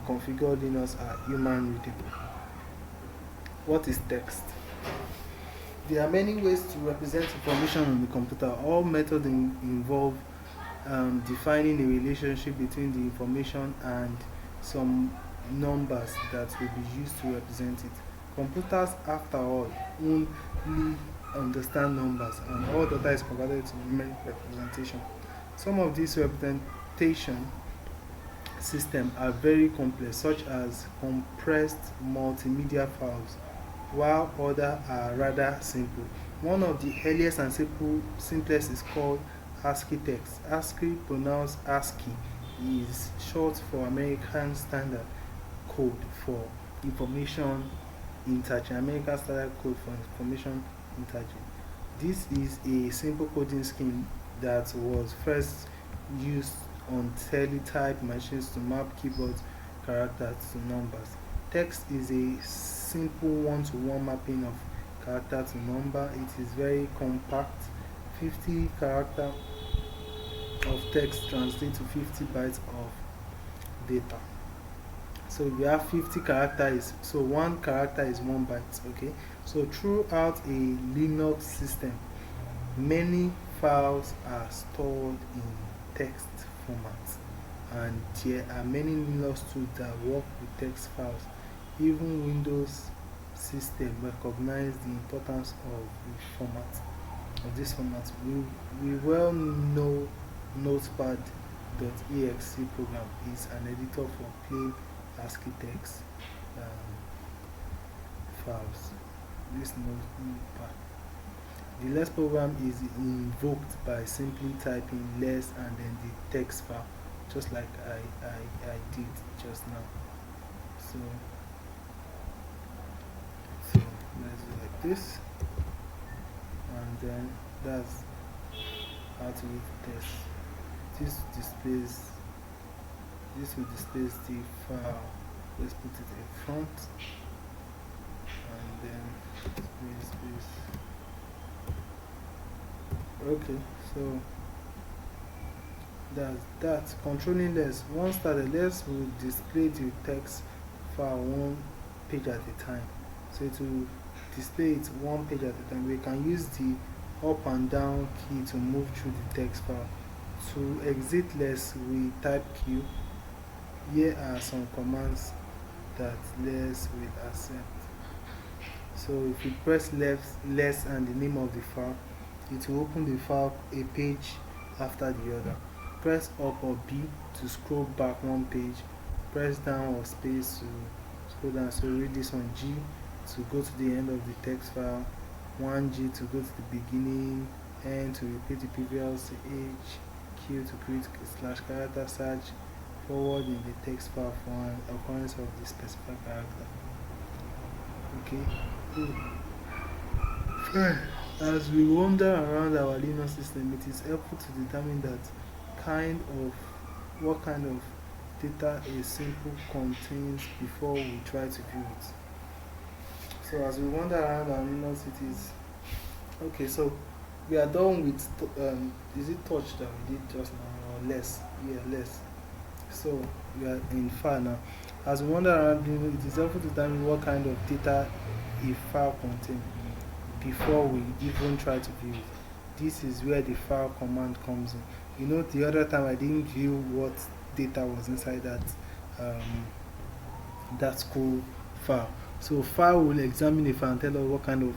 configured Linux are human readable. What is text? There are many ways to represent information on the computer. All methods involve defining a relationship between the information and some numbers that will be used to represent it. Computers, after all, only understand numbers, and all data is converted to numeric representation. Some of these representation systems are very complex, such as compressed multimedia files, while others are rather simple. One of the earliest and simplest is called ASCII text. ASCII, pronounced ASCII, is short for American Standard Code for Information Interchange. American Standard Code for Information Interchange. This is a simple coding scheme that was first used on teletype machines to map keyboard characters to numbers. Text is a simple one-to-one mapping of character to number. It is very compact. 50 characters of text translate to 50 bytes of data. So we have 50 characters, so one character is 1 byte. Okay, so throughout a Linux system, many files are stored in text formats, and there are many Linux tools that work with text files. Even Windows system recognize the importance of the format of this format. We well know Notepad.exe program is an editor for plain ASCII text files. This Notepad. The less program is invoked by simply typing less and then the text file, just like I did just now. So let's do like this, and then that's how to read the text. This will displays the file. let's put it in front, and then space. Okay, so that's that. Controlling less. Once started, less will display the text file one page at a time. So it will display it one page at a time. We can use the up and down key to move through the text file. To exit less, we type Q. Here are some commands that less will accept. So if you press less and the name of the file, it will open the file a page after the other. Press up or B to scroll back one page. Press down or space to scroll down. So read this one. G to go to the end of the text file. 1G to go to the beginning. N to repeat the previous. H, Q to create / character search. Forward in the text file for an occurrence of the specified character. Okay. Fine. As we wander around our Linux system, it is helpful to determine what kind of data a sample contains before we try to view it. So as we wander around our Linux, it is okay. So we are done with. Is it touch that we did just now or less? Yeah, less. So we are in file now. As we wander around, it is helpful to determine what kind of data a file contains before we even try to view it. This is where the file command comes in. You know, the other time I didn't view what data was inside that school file. So file will examine the file and tell us what kind of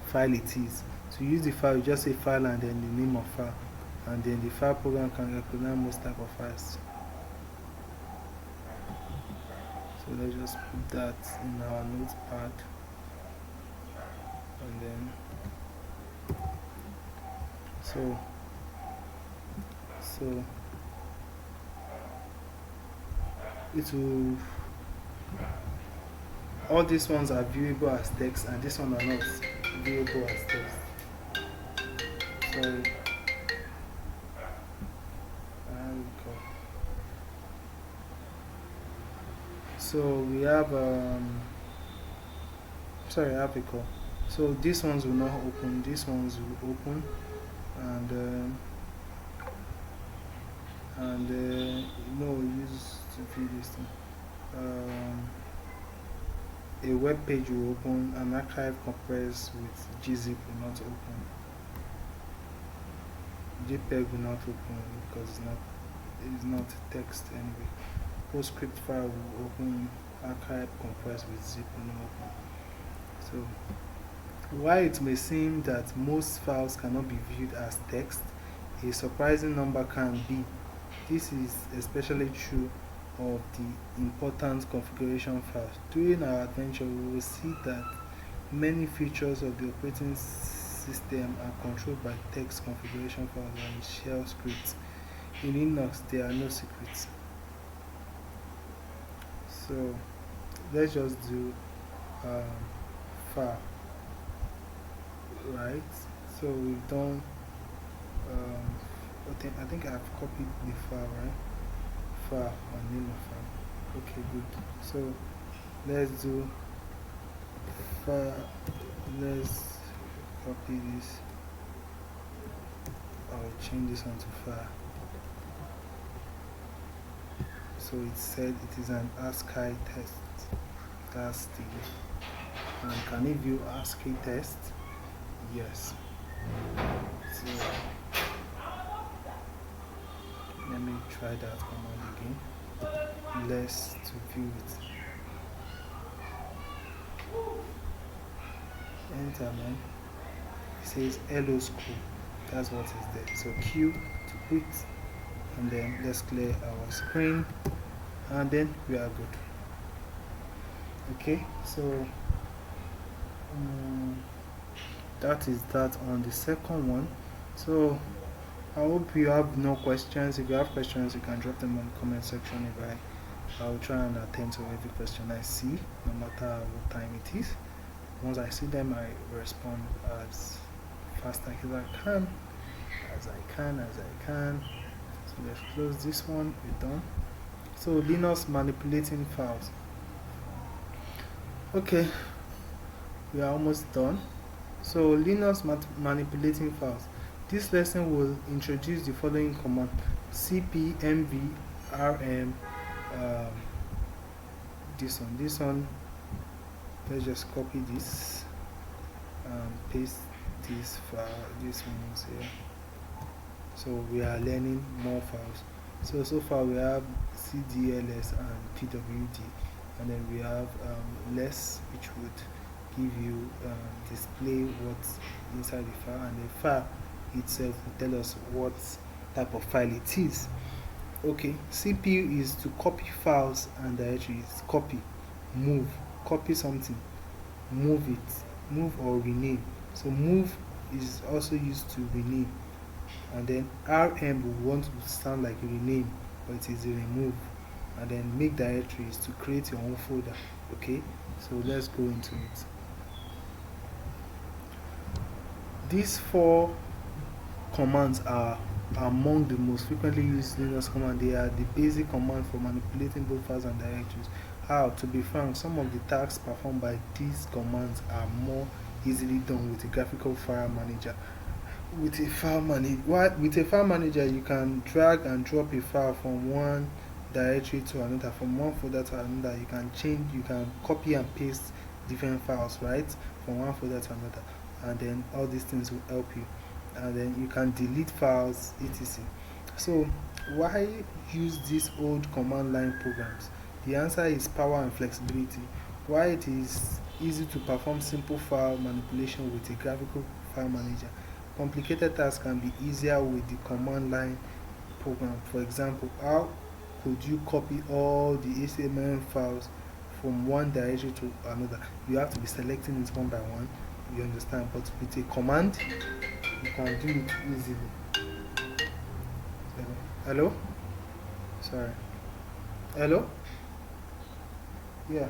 file it is. To use the file, you just say file and then the name of file, and then the file program can recognize most type of files. So let's just put that in our notepad, and then so it will, all these ones are viewable as text and this one are not viewable as text. Sorry. So we have sorry, I have a call. So these ones will not open, these ones will open, and we use to view this thing. A web page will open, an archive compressed with gzip will not open, JPEG will not open because it's not text anyway. PostScript file will open, archive compressed with zip will not open. So while it may seem that most files cannot be viewed as text, a surprising number can be. This is especially true of the important configuration files. During our adventure, we will see that many features of the operating system are controlled by text configuration files and shell scripts. In Linux, there are no secrets. So let's just do file, right? So we've done. I think I've copied the file, right? File and name of file. Okay, good. So let's do file. Let's copy this. I'll change this onto file. So it said it is an ASCII test. That's the. And can it view ASCII test? Yes. So let me try that command again. Less to view it. Enter, man. It says hello school. That's what is there. So Q to quit, and then let's clear our screen, and then we are good. Okay, so that is that on the second one. So I hope you have no questions. If you have questions, you can drop them in the comment section. I will try and attend to every question I see, no matter what time it is. Once I see them, I respond as fast as I can. So let's close this one. We're done. So Linux manipulating files. Okay, we are almost done. So Linux manipulating files. This lesson will introduce the following command: cp mv rm. Um, this one. Let's just copy this and paste this file. This one's here. So we are learning more files. So far we have cdls and pwd, and then we have less, which would give you display what's inside the file, and the file itself will tell us what type of file it is. Okay, cpu is to copy files and directories. Copy, move, copy something, move it, move or rename. So move is also used to rename, and then rm will want to sound like rename, but it is a remove. And then make directories to create your own folder. Okay, so let's go into it. These four commands are among the most frequently used Linux commands. They are the basic command for manipulating both files and directories. How? To be frank, some of the tasks performed by these commands are more easily done with a graphical file manager. With a file manager, you can drag and drop a file from one directory to another, from one folder to another. You can change, you can copy and paste different files, right, from one folder to another, and then all these things will help you. And then you can delete files, etc. So why use these old command line programs? The answer is power and flexibility. Why it is easy to perform simple file manipulation with a graphical file manager. Complicated tasks can be easier with the command line program. For example, how could you copy all the HTML files from one directory to another? You have to be selecting it one by one, you understand, but with a command, you can do it easily. Hello? Sorry. Hello? Yeah.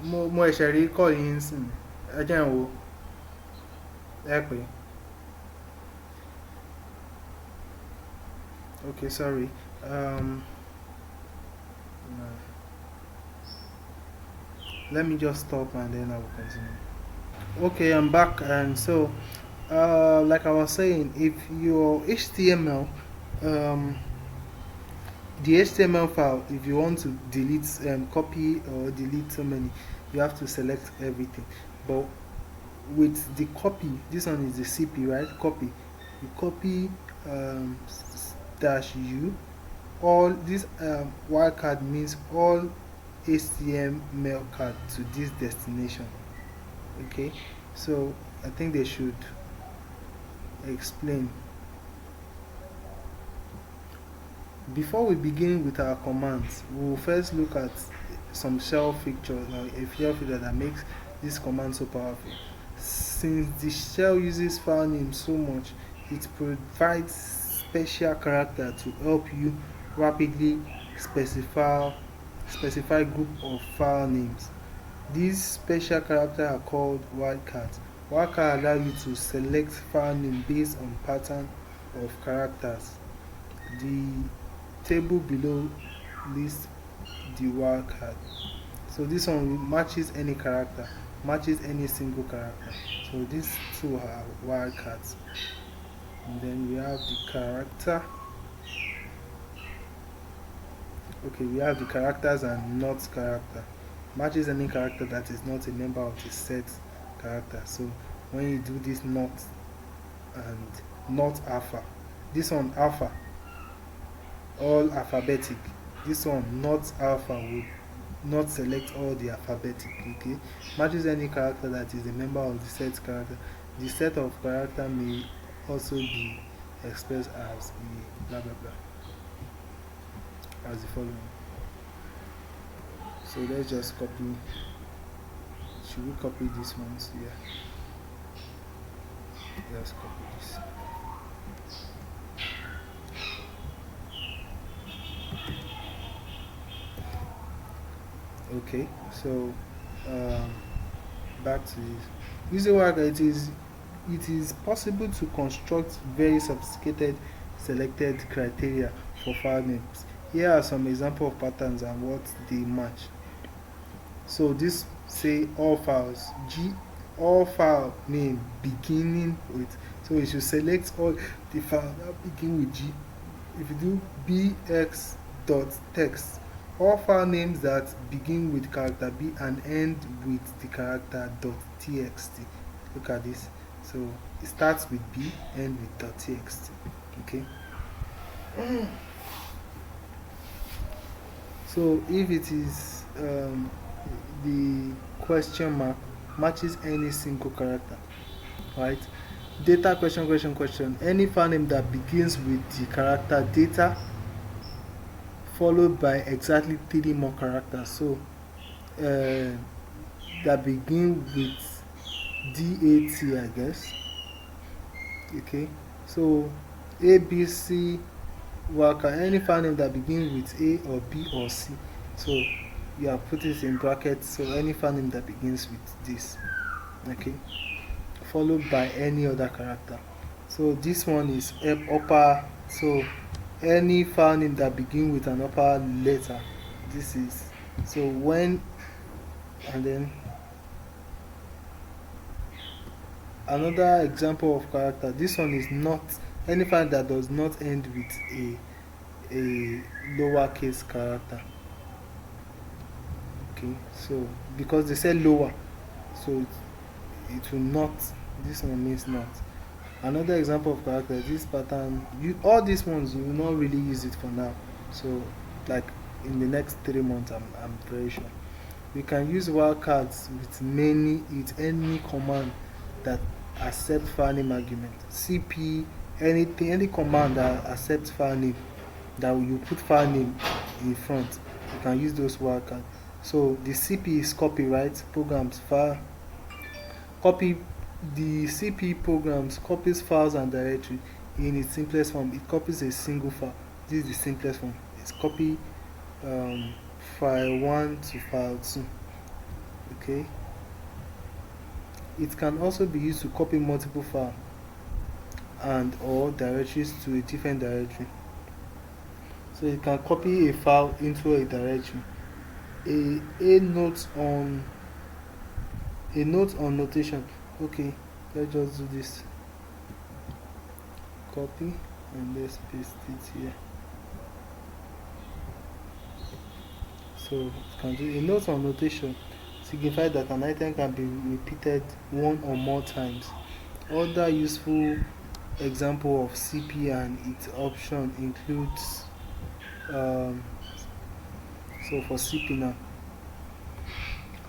Mo ẹ̀ṣẹ̀ rí kọ́ yìí ń sìn. Ẹ jẹ́ n wo. Ẹ pé. Okay, sorry. Let me just stop and then I will continue. Okay, I'm back, and so like I was saying, if your HTML, the HTML file, if you want to delete, copy or delete so many, you have to select everything. But with the copy, this one is the CP, right? Copy. You copy dash U. All this wildcard means all HTML card to this destination. Okay, so I think they should explain. Before we begin with our commands, we will first look at some shell features, like a shell feature that makes this command so powerful. Since the shell uses file names so much, it provides special character to help you rapidly specify group of file names. These special characters are called wildcards. Wildcards allow you to select file name based on pattern of characters. The table below lists the wildcard. So this one matches any character, matches any single character. So these two are wildcards. And then we have the character. Okay, we have the characters and not character. Matches any character that is not a member of the set character. So when you do this not and not alpha, this one alpha, all alphabetic. This one not alpha would not select all the alphabetic. Okay, matches any character that is a member of the set character. The set of character may also be expressed as blah blah blah, as the following. So let's just copy. Should we copy this one? So yeah, let's copy this. Okay, so back to this. Using worker, it is it is possible to construct very sophisticated selected criteria for file names. Here are some examples of patterns and what they match. So this say all files, all file name beginning with, so we should select all the files that begin with G. If you do bx.text, all file names that begin with character B and end with the character .txt. Look at this. So it starts with B, end with .txt. Okay. So if it is the question mark matches any single character, right? Data question. Any file name that begins with the character data followed by exactly 3 more characters. So that begin with DAT, I guess. Okay. So A, B, C, worker, any file name that begins with A or B or C. So you have put it in brackets. So any file name that begins with this. Okay. Followed by any other character. So this one is upper. So any file name that begin with an upper letter. This is so when, and then another example of character. This one is not any file that does not end with a lowercase character. Okay, so because they said lower, so it will not. This one means not. Another example of character, this pattern, all these ones you will not really use it for now. So like in the next 3 months, I'm very sure. We can use wildcards with any command that accepts file name argument. CP, anything, any command that accepts file name, that you put file name in front, you can use those wildcards. So the CP is copy, right? Programs, file, copy. The CP programs copies files and directory in its simplest form. It copies a single file. This is the simplest form. It's copy file 1 to file 2. Okay. It can also be used to copy multiple files and or directories to a different directory. So it can copy a file into a directory. A note on notation. Okay, let's just do this. Copy and let's paste it here. So it can do a note on notation signifies that an item can be repeated one or more times. Other useful example of CP and its option includes so for CP now.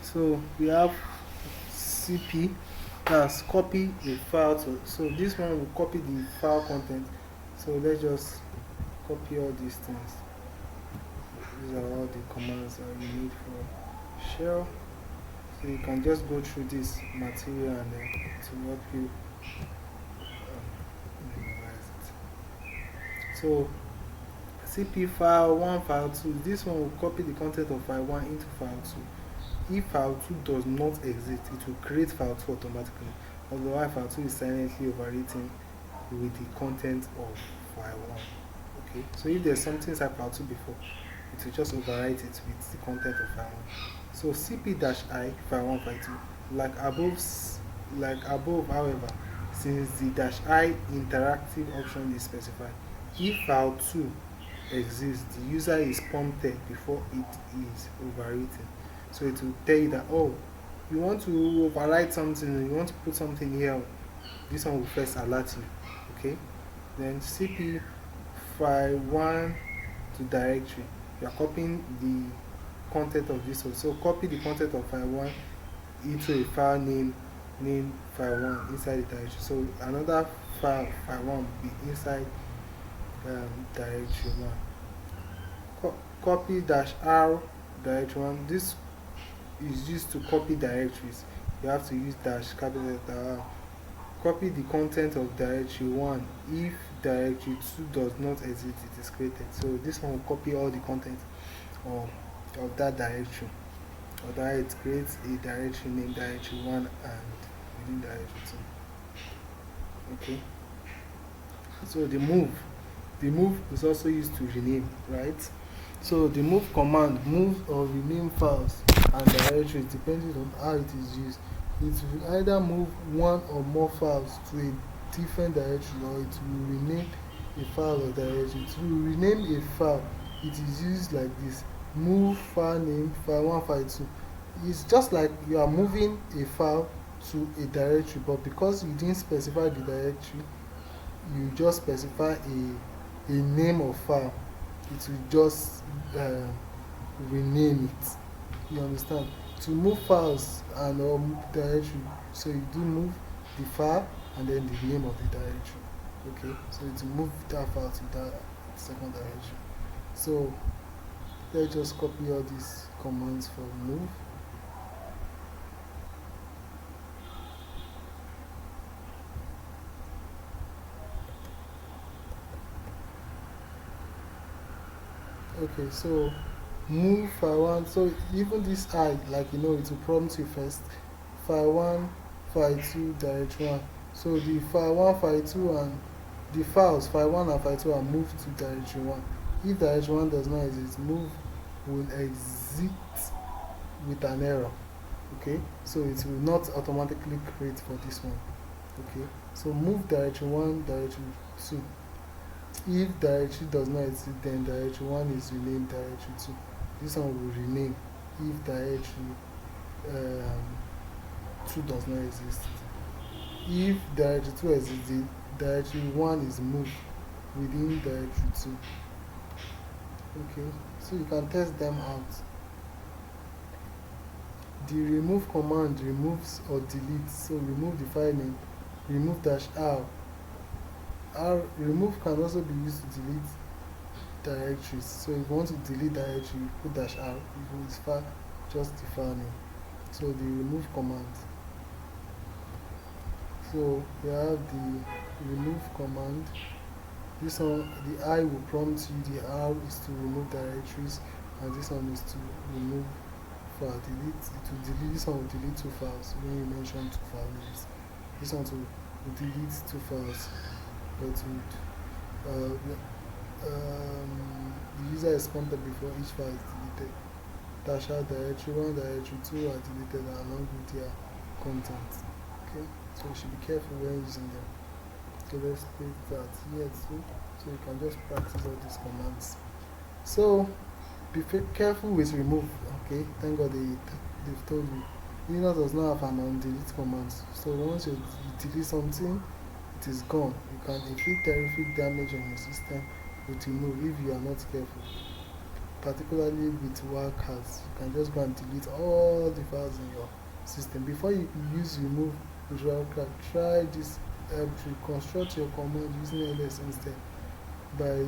So we have CP, that's copy a file to, so this one will copy the file content. So let's just copy all these things. These are all the commands that you need for shell. So you can just go through this material and then to help you memorize it. So CP file 1, file 2, this one will copy the content of file 1 into file 2. If file 2 does not exist, it will create file 2 automatically. Otherwise, file 2 is silently overwritten with the content of file 1. Okay, so if there's something inside file 2 before, it will just overwrite it with the content of file 1. So CP-I file 1, file 2, like above, however, since the -I interactive option is specified, if file 2 exists, the user is prompted before it is overwritten. So it will tell you that, oh, you want to overwrite something, you want to put something here, this one will first alert you. Okay, then CP file 1 to directory, you are copying the content of this one. So copy the content of file 1 into a file name file 1 inside the directory. So another file 1 will be inside directory 1. Copy -R directory 1. This is used to copy directories. You have to use capital letter R. Copy the content of directory 1. If directory 2 does not exist, it is created. So this one will copy all the content of that directory. Otherwise, it creates a directory named directory 1 and within directory 2. Okay, so the move is also used to rename, right? So the move command moves or rename files and directories depending on how it is used. It will either move one or more files to a different directory, or it will rename a file or directory. To rename a file, it is used like this: move file name file1 file2. It's just like you are moving a file to a directory, but because you didn't specify the directory, you just specify a name of file, it will just uh, rename it. You understand? To move files and directory, so you do move the file and then the name of the directory. Okay, so to move that file to that second directory. So let's just copy all these commands for move. Okay, so move file one. So even this I, like you know, it will prompt you first. File one, file two, directory one. So the file one, file two, and the files file one and file two are moved to directory one. If directory one does not exist, move will exit with an error. Okay, so it will not automatically create for this one. Okay, so move directory one, directory two. If directory does not exist, then directory one is renamed directory two. This one will rename if directory um, two does not exist. If directory two exists, the directory one is moved within directory two. Okay, so you can test them out. The remove command removes or deletes. So remove the file name, remove -r. Remove can also be used to delete directories. So if you want to delete directory, you put -r. If it's file, just the file name. So the remove command. So you have the remove command. This one, the I will prompt you. The R is to remove directories, and this one is to remove file. Delete. It will delete. This one will delete two files when you mention two file names. This one will delete two files, but would the user is prompted before each file is deleted. Dasha directory 1, directory 2 are deleted along with their content. Okay, so you should be careful when using them. So let's place that here too, so you can just practice all these commands. So be careful with remove. Okay, thank God they've told you. Linux does not have an undelete command. So once you delete something, it is gone. You can inflict terrific damage on your system with remove if you are not careful. Particularly with workers, you can just go and delete all the files in your system. Before you use remove with wildcard, try this help to construct your command using ALX instead. By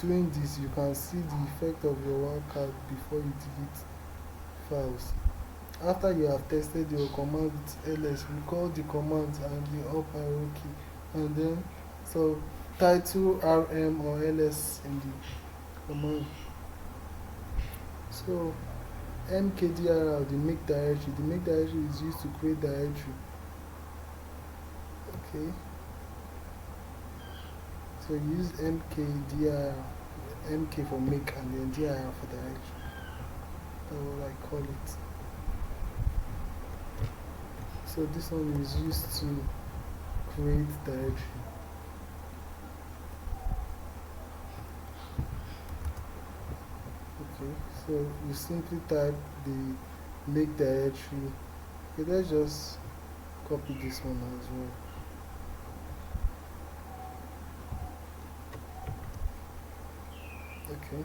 doing this, you can see the effect of your wildcard before you delete files. After you have tested your command with ALX, recall the commands and the up arrow key, and then so title rm or ls in the command. So mkdir, the make directory. The make directory is used to create directory. Okay. So use mkdir, mk for make and then dir for directory. That's what I call it. So this one is used to create directory. Okay, so you simply type the make directory. Okay, let's just copy this one as well. Okay.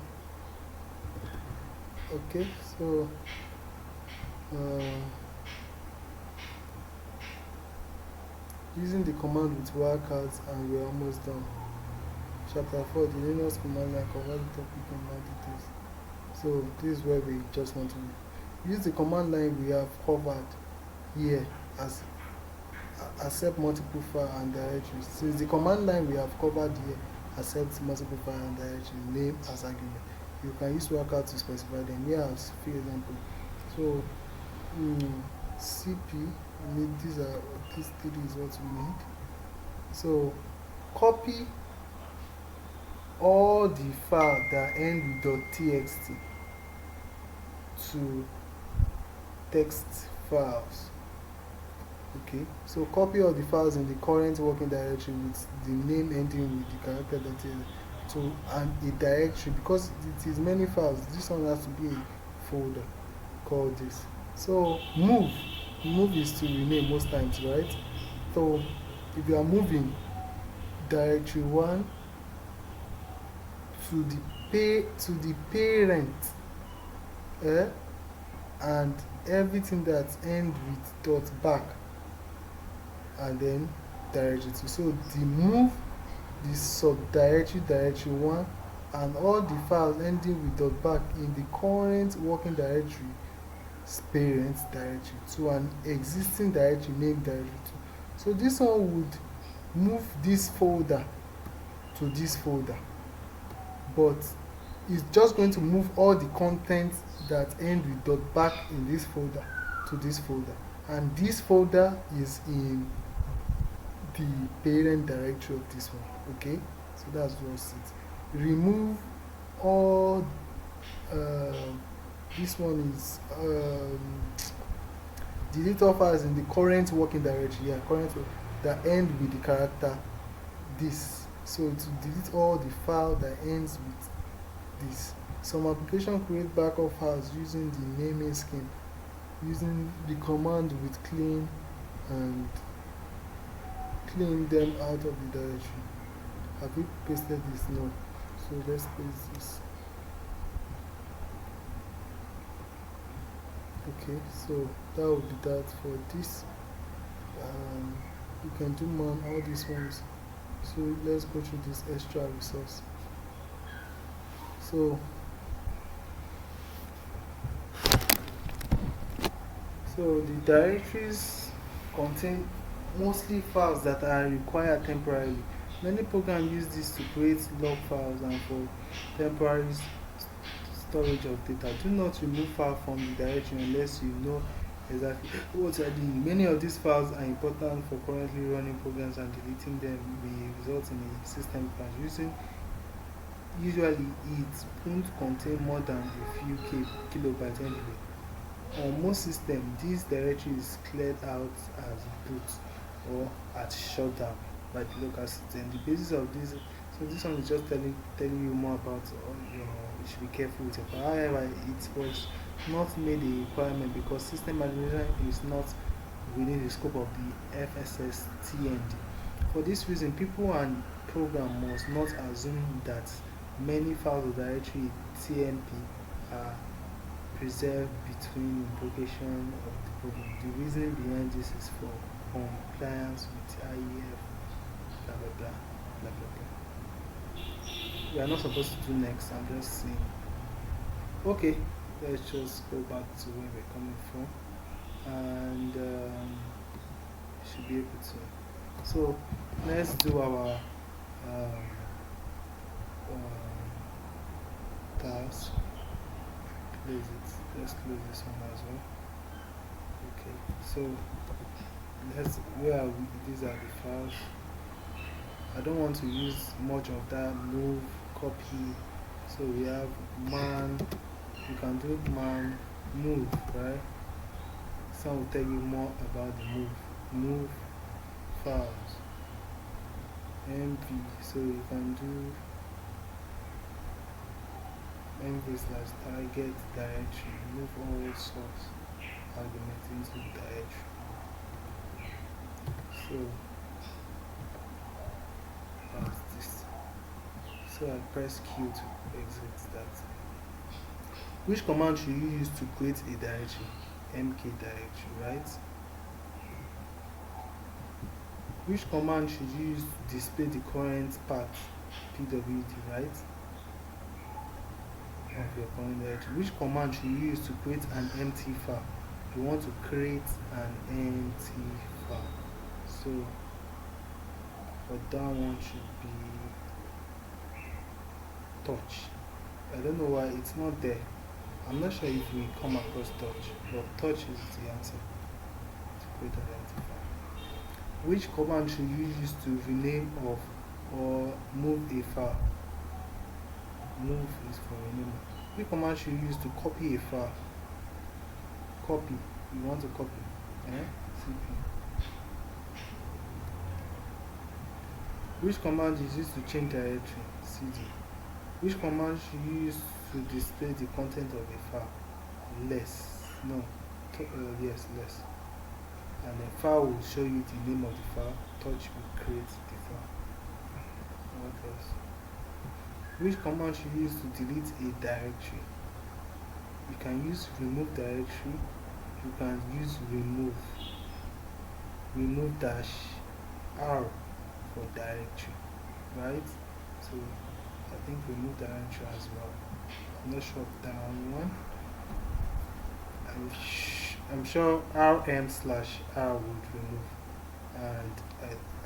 Okay, so using the command with wildcards, and we're almost done. Chapter 4, the Linux command line covers the topic in more details. So this is where we just want to use the command line we have covered here as accept multiple file and directories. Since the command line we have covered here accepts multiple file and directory name as argument, you can use wildcard to specify them. Here as for example. So CP, these three is what we need. So copy all the files that end with .txt to text files. Okay, so copy all the files in the current working directory with the name ending with the character that is to a directory, because it is many files. This one has to be a folder called this. So move is to rename most times, right? So if you are moving directory 1 to the parent, eh, and everything that ends with dot back, and then directory 2. So the move the subdirectory directory 1 and all the files ending with dot back in the current working directory parent directory to an existing directory named directory 2. So this one would move this folder to this folder, but it's just going to move all the contents that end with dot back in this folder to this folder, and this folder is in the parent directory of this one. Okay, so that's just it. Remove all this one is delete all files in the current working directory, yeah, current that end with the character this. So to delete all the file that ends with this. Some application create backup files using the naming scheme, using the command with clean and clean them out of the directory. Have we pasted this? No. So let's paste this. Okay, so that would be that for this. You can do man all these ones. So let's go through this extra resource. So the directories contain mostly files that are required temporarily. Many programs use this to create log files and for temporary storage of data. Do not remove files from the directory unless you know exactly what you are doing. Many of these files are important for currently running programs, and deleting them may result in a system crash. Usually it won't contain more than a few kilobytes anyway. On most systems, this directory is cleared out as boot or at shutdown by the local system. The basis of this, so this one is just telling you more about you should be careful with it. However, it was not made a requirement because system administration is not within the scope of the FSS TND. For this reason, people and program must not assume that many files of directory TMP are preserved between invocation of the program. The reason behind this is for compliance with IEF, blah blah blah, blah blah blah. We are not supposed to do next, I'm just saying. Okay, let's just go back to where we're coming from, and should be able to. So let's do our task. Let's close this one as well. Okay, so these are the files. I don't want to use much of that. Move, copy. So we have man. You can do man, move, right? Some will tell you more about the move files. MV. So you can do MV/target directory, move all source argument into directory. So that's this. So I press Q to exit that. Which command should you use to create a directory? MK directory, right? Which command should you use to display the current path? PWD, right? Of your current directory. Which command should you use to create an empty file? You want to create an empty file. So for that one should be touch. I don't know why it's not there. I'm not sure if we come across touch, but touch is the answer to create an empty file. Which command should you use to rename of or move a file? Move is for renaming. Which command should you use to copy a file? Copy. You want to copy. CP. Which command is used to change directory? CD. Which command should you use to display the content of a file? Less. No. Yes, less. And the file will show you the name of the file. Touch will create the file. What else? Which command should you use to delete a directory? You can use remove directory. You can use remove. Remove dash R for directory. Right? So I think remove directory as well. I'm not sure of that one. I'm sure rm/r would remove. And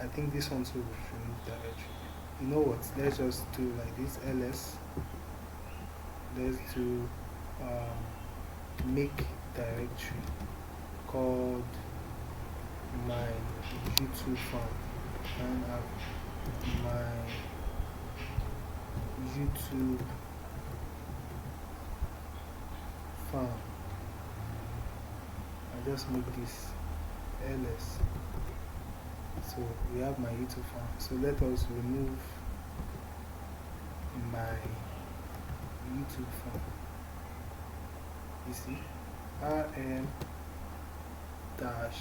I think this one too would remove directory. You know what? Let's just do like this ls. Let's do make directory called my YouTube farm and have my YouTube farm. I just make this ls. So we have my YouTube farm. So let us remove my YouTube farm. You see, rm dash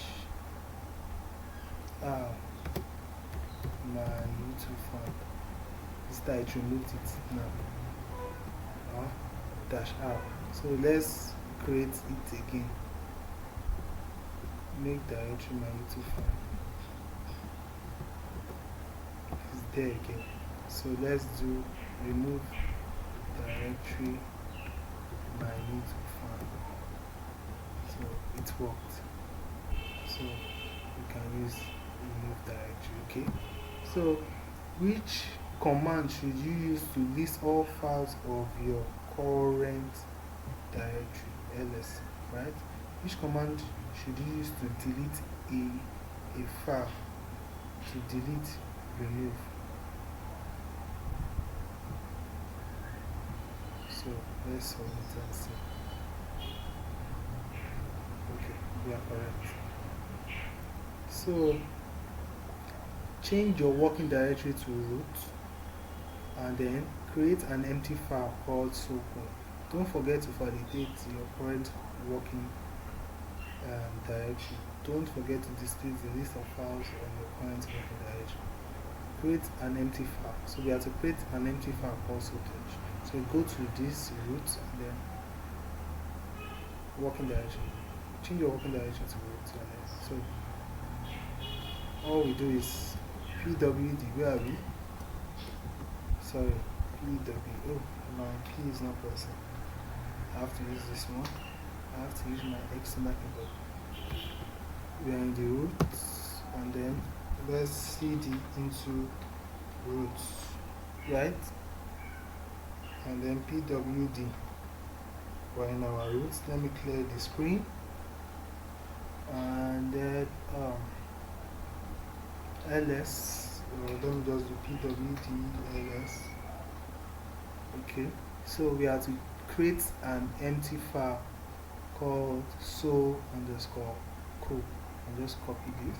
r my YouTube farm. Is that it removed it now? Dash r. So let's create it again. Make directory my YouTube farm. It's there again. So let's do remove directory my YouTube farm. So it worked. So you can use remove directory. Okay. So which command should you use to list all files of your current directory? ls, right? Which command should you use to delete a file? To delete, remove. So let's submit and see. Okay, we are correct. So change your working directory to root and then create an empty file called soco. Don't forget to validate your current working directory. Don't forget to display the list of files on your current working directory. Create an empty file. So we have to create an empty file called soco. So go to this root and then working directory. Change your working directory to root. So all we do is pwd. Where are we? Sorry, pw. Oh, my P is not pressing. I have to use this one. I have to use my external keyboard. We are in the roots, and then let's cd into roots, right? And then pwd. We're in our roots. Let me clear the screen. And then ls. Let me just do pwd ls. Okay. So we have to create an empty file called so_co. And just copy this.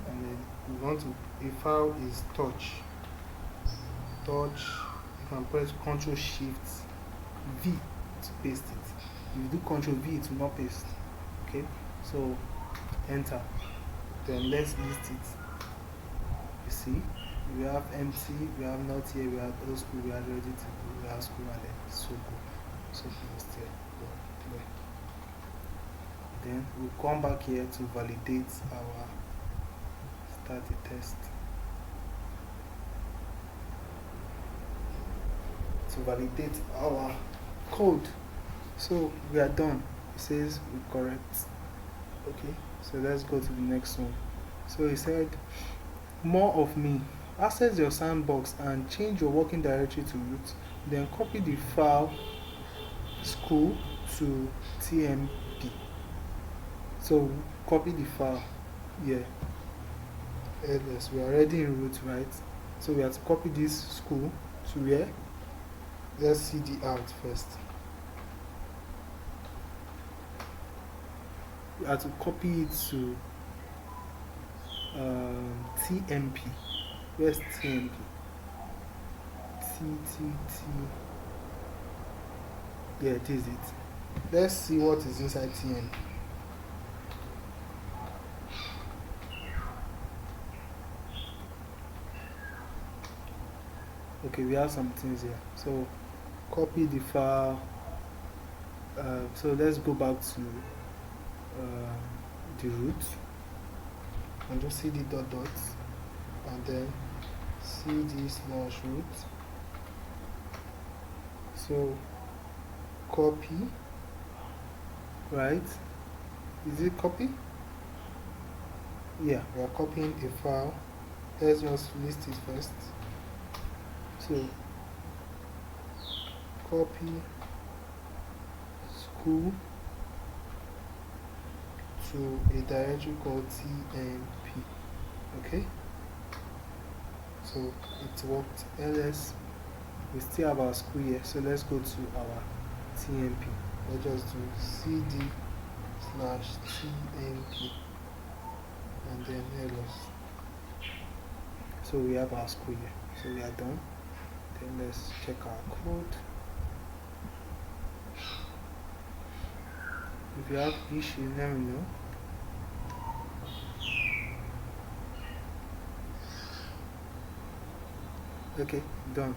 And then we want to, a file is touch. You can press Ctrl Shift V to paste it. If you do Ctrl V, it will not paste. Okay, so enter. Then let's list it. You see, we have empty, we have not here, we have old school, we have ready to go, we have school, and then so good. So is there. Then we'll come back here to validate our start a test. To validate our code. So we are done. It says we're correct. Okay, so let's go to the next one. So he said, more of me. Access your sandbox and change your working directory to root. Then copy the file school to tmp. So copy the file here, ls. We are already in root, right? So we have to copy this school to where? Let's see the out first. We have to copy it to TMP. Where's TMP? T. Yeah, it is it. Let's see what is inside TMP. Okay, we have some things here. So copy the file. So let's go back to the root and just cd dot dots and then cd slash root. So copy, right? Is it copy? Yeah, we are copying a file. Let's just list it first. So copy school to a directory called TMP. Okay, so it worked. ls, we still have our school here, so let's go to our TMP. Let's just do cd slash TMP and then ls. So we have our school here, so we are done. Then let's check our code. If you have issues, let me know. Okay, done.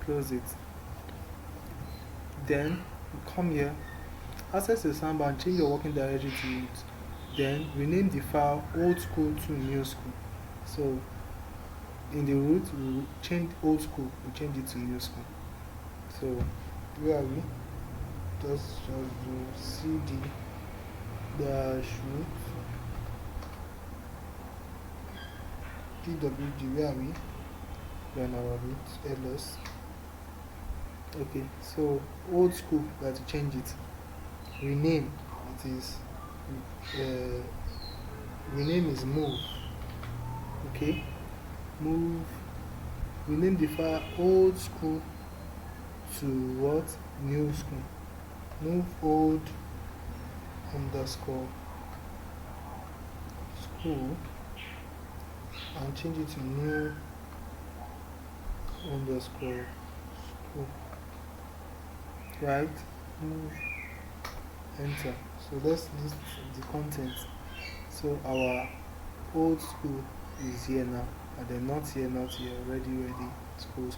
Close it. Then come here, access the soundbar and change your working directory to root. Then rename the file old school to new school. So in the root, we will change old school, we change it to new school. So where are we? Just do cd dash root twd. Where are we? We're in our root ls. Okay, so old school, we have to change it. Rename, it is rename is move. Okay, move. Rename the file old school to what? New school. Move old underscore school and change it to new underscore school. Right? Move, enter. So let's list the contents. So our old school is here now, and then not here, ready, school.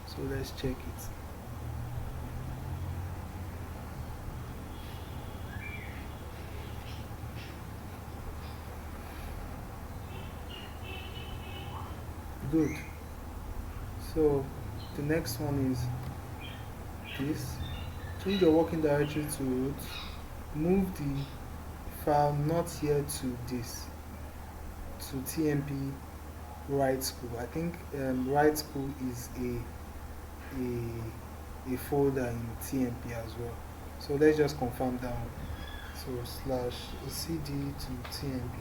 So let's check it. Good. So the next one is this. Change your working directory to root. Move the file not here to this, to TMP write school. I think write school is a folder in TMP as well. So let's just confirm that one. So slash cd to TMP.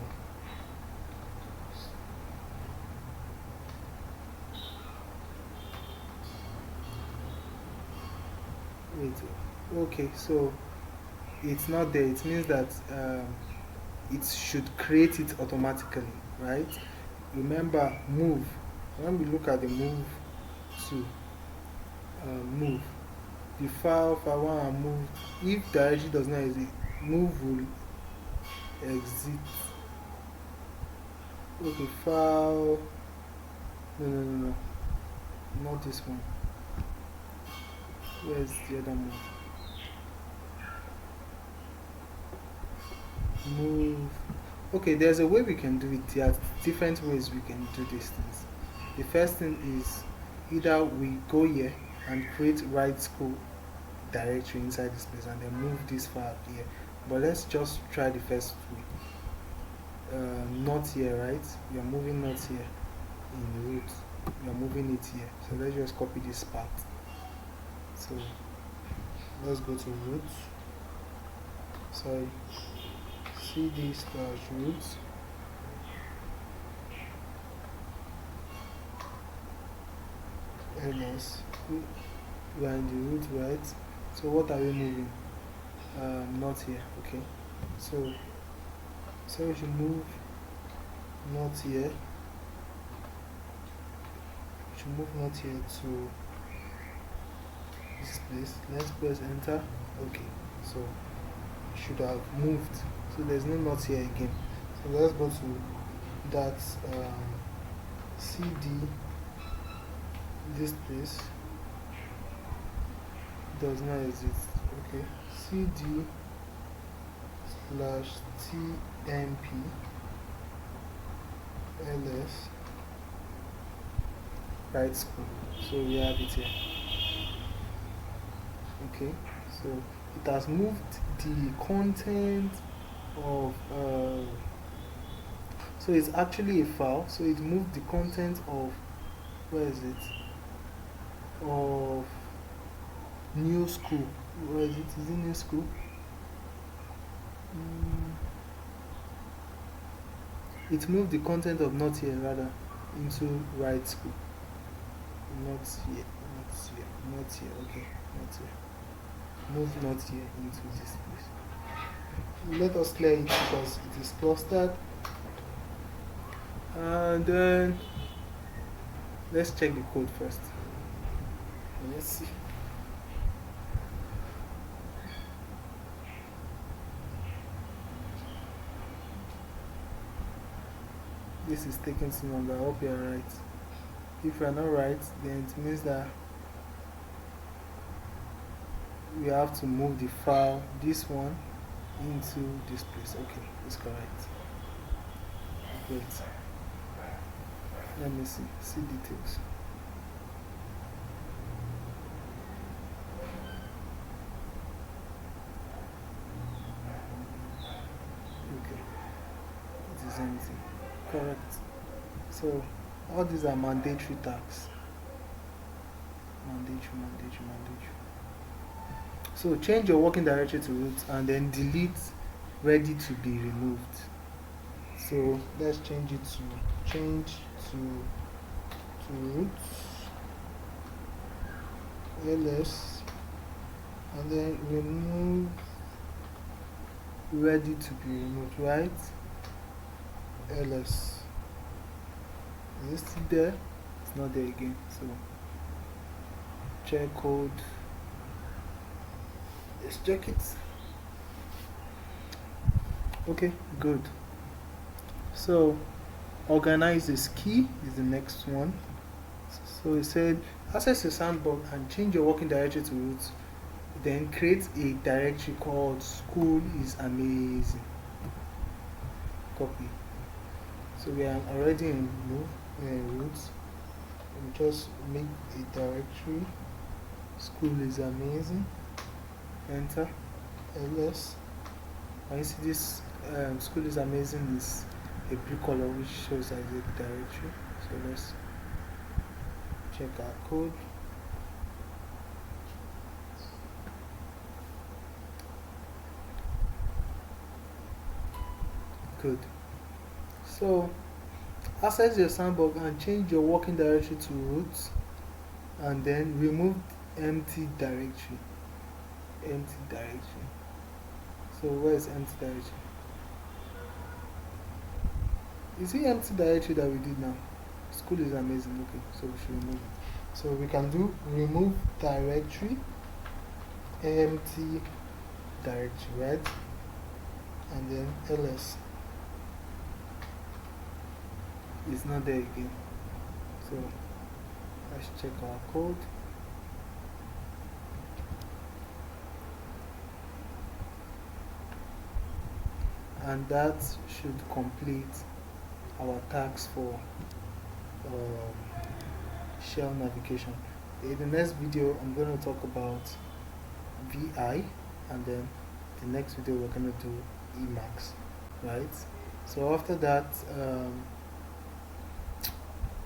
Wait, okay, so it's not there. It means that it should create it automatically, right? Remember, move. When we look at the move to move, the file 1 and move, if directory does not exist, move will exit. Okay, file, no, not this one. Where's the other move? Move. Okay, there's a way we can do it. There are different ways we can do these things. The first thing is either we go here and create write school directory inside this place and then move this file here. But let's just try the first way. Not here, right? We are moving not here in the root. We are moving it here. So let's just copy this part. So let's go to root. Sorry. cd slash root ls. We are in the root, right? So what are we moving? Not here. Okay, so we should move not here. We should move not here to this place. Let's press enter. Okay, so it should have moved. So there's no not here again. So let's go to that cd. This place does not exist. Okay, cd slash tmp ls right school. So we have it here. Okay, so it has moved the content of so it's actually a file. So it moved the content of, where is it, of new school. Where is it? Is it new school? It moved the content of not here rather into right school. Not here, not here, not here. Okay, not here. Move not here into this place. Let us clear it because it is clustered. And then let's check the code first. Let's see. This is taking too long. I hope you're right. If you're not right, then it means that we have to move the file, this one, into this place. Okay, it's correct. Great. Let me see details. Okay, it is empty. Correct. So all these are mandatory tags. Mandatory. So change your working directory to root and then delete ready to be removed. So let's change it to root ls and then remove ready to be removed, right? ls. Is it still there? It's not there again. So check code. Let's check it. Okay, good. So organize this key is the next one. So it said access your sandbox and change your working directory to root. Then create a directory called school is amazing. Copy. So we are already in root. We just make a directory. School is amazing. Enter. ls. And you see this school is amazing is a blue color which shows as a directory. So let's check our code. Good. So access your sandbox and change your working directory to root and then remove empty directory. So where is empty directory? Is it empty directory that we did now? School is amazing. Okay, so we should remove it. So we can do remove directory, empty directory, right? And then ls. It's not there again. So let's check our code. And that should complete our tags for shell navigation. In the next video, I'm going to talk about VI, and then the next video we're going to do Emacs, right? So after that,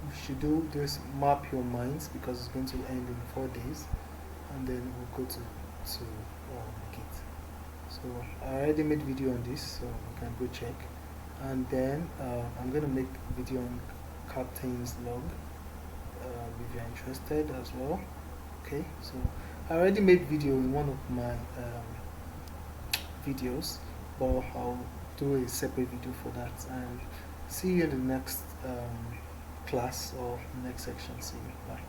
we should do this map your minds because it's going to end in 4 days, and then we'll go to Git. So So I already made video on this, so you can go check. And then I'm gonna make video on captain's log if you're interested as well. Okay, so I already made video in one of my videos, but I'll do a separate video for that. And see you in the next class or next section. See you. Bye.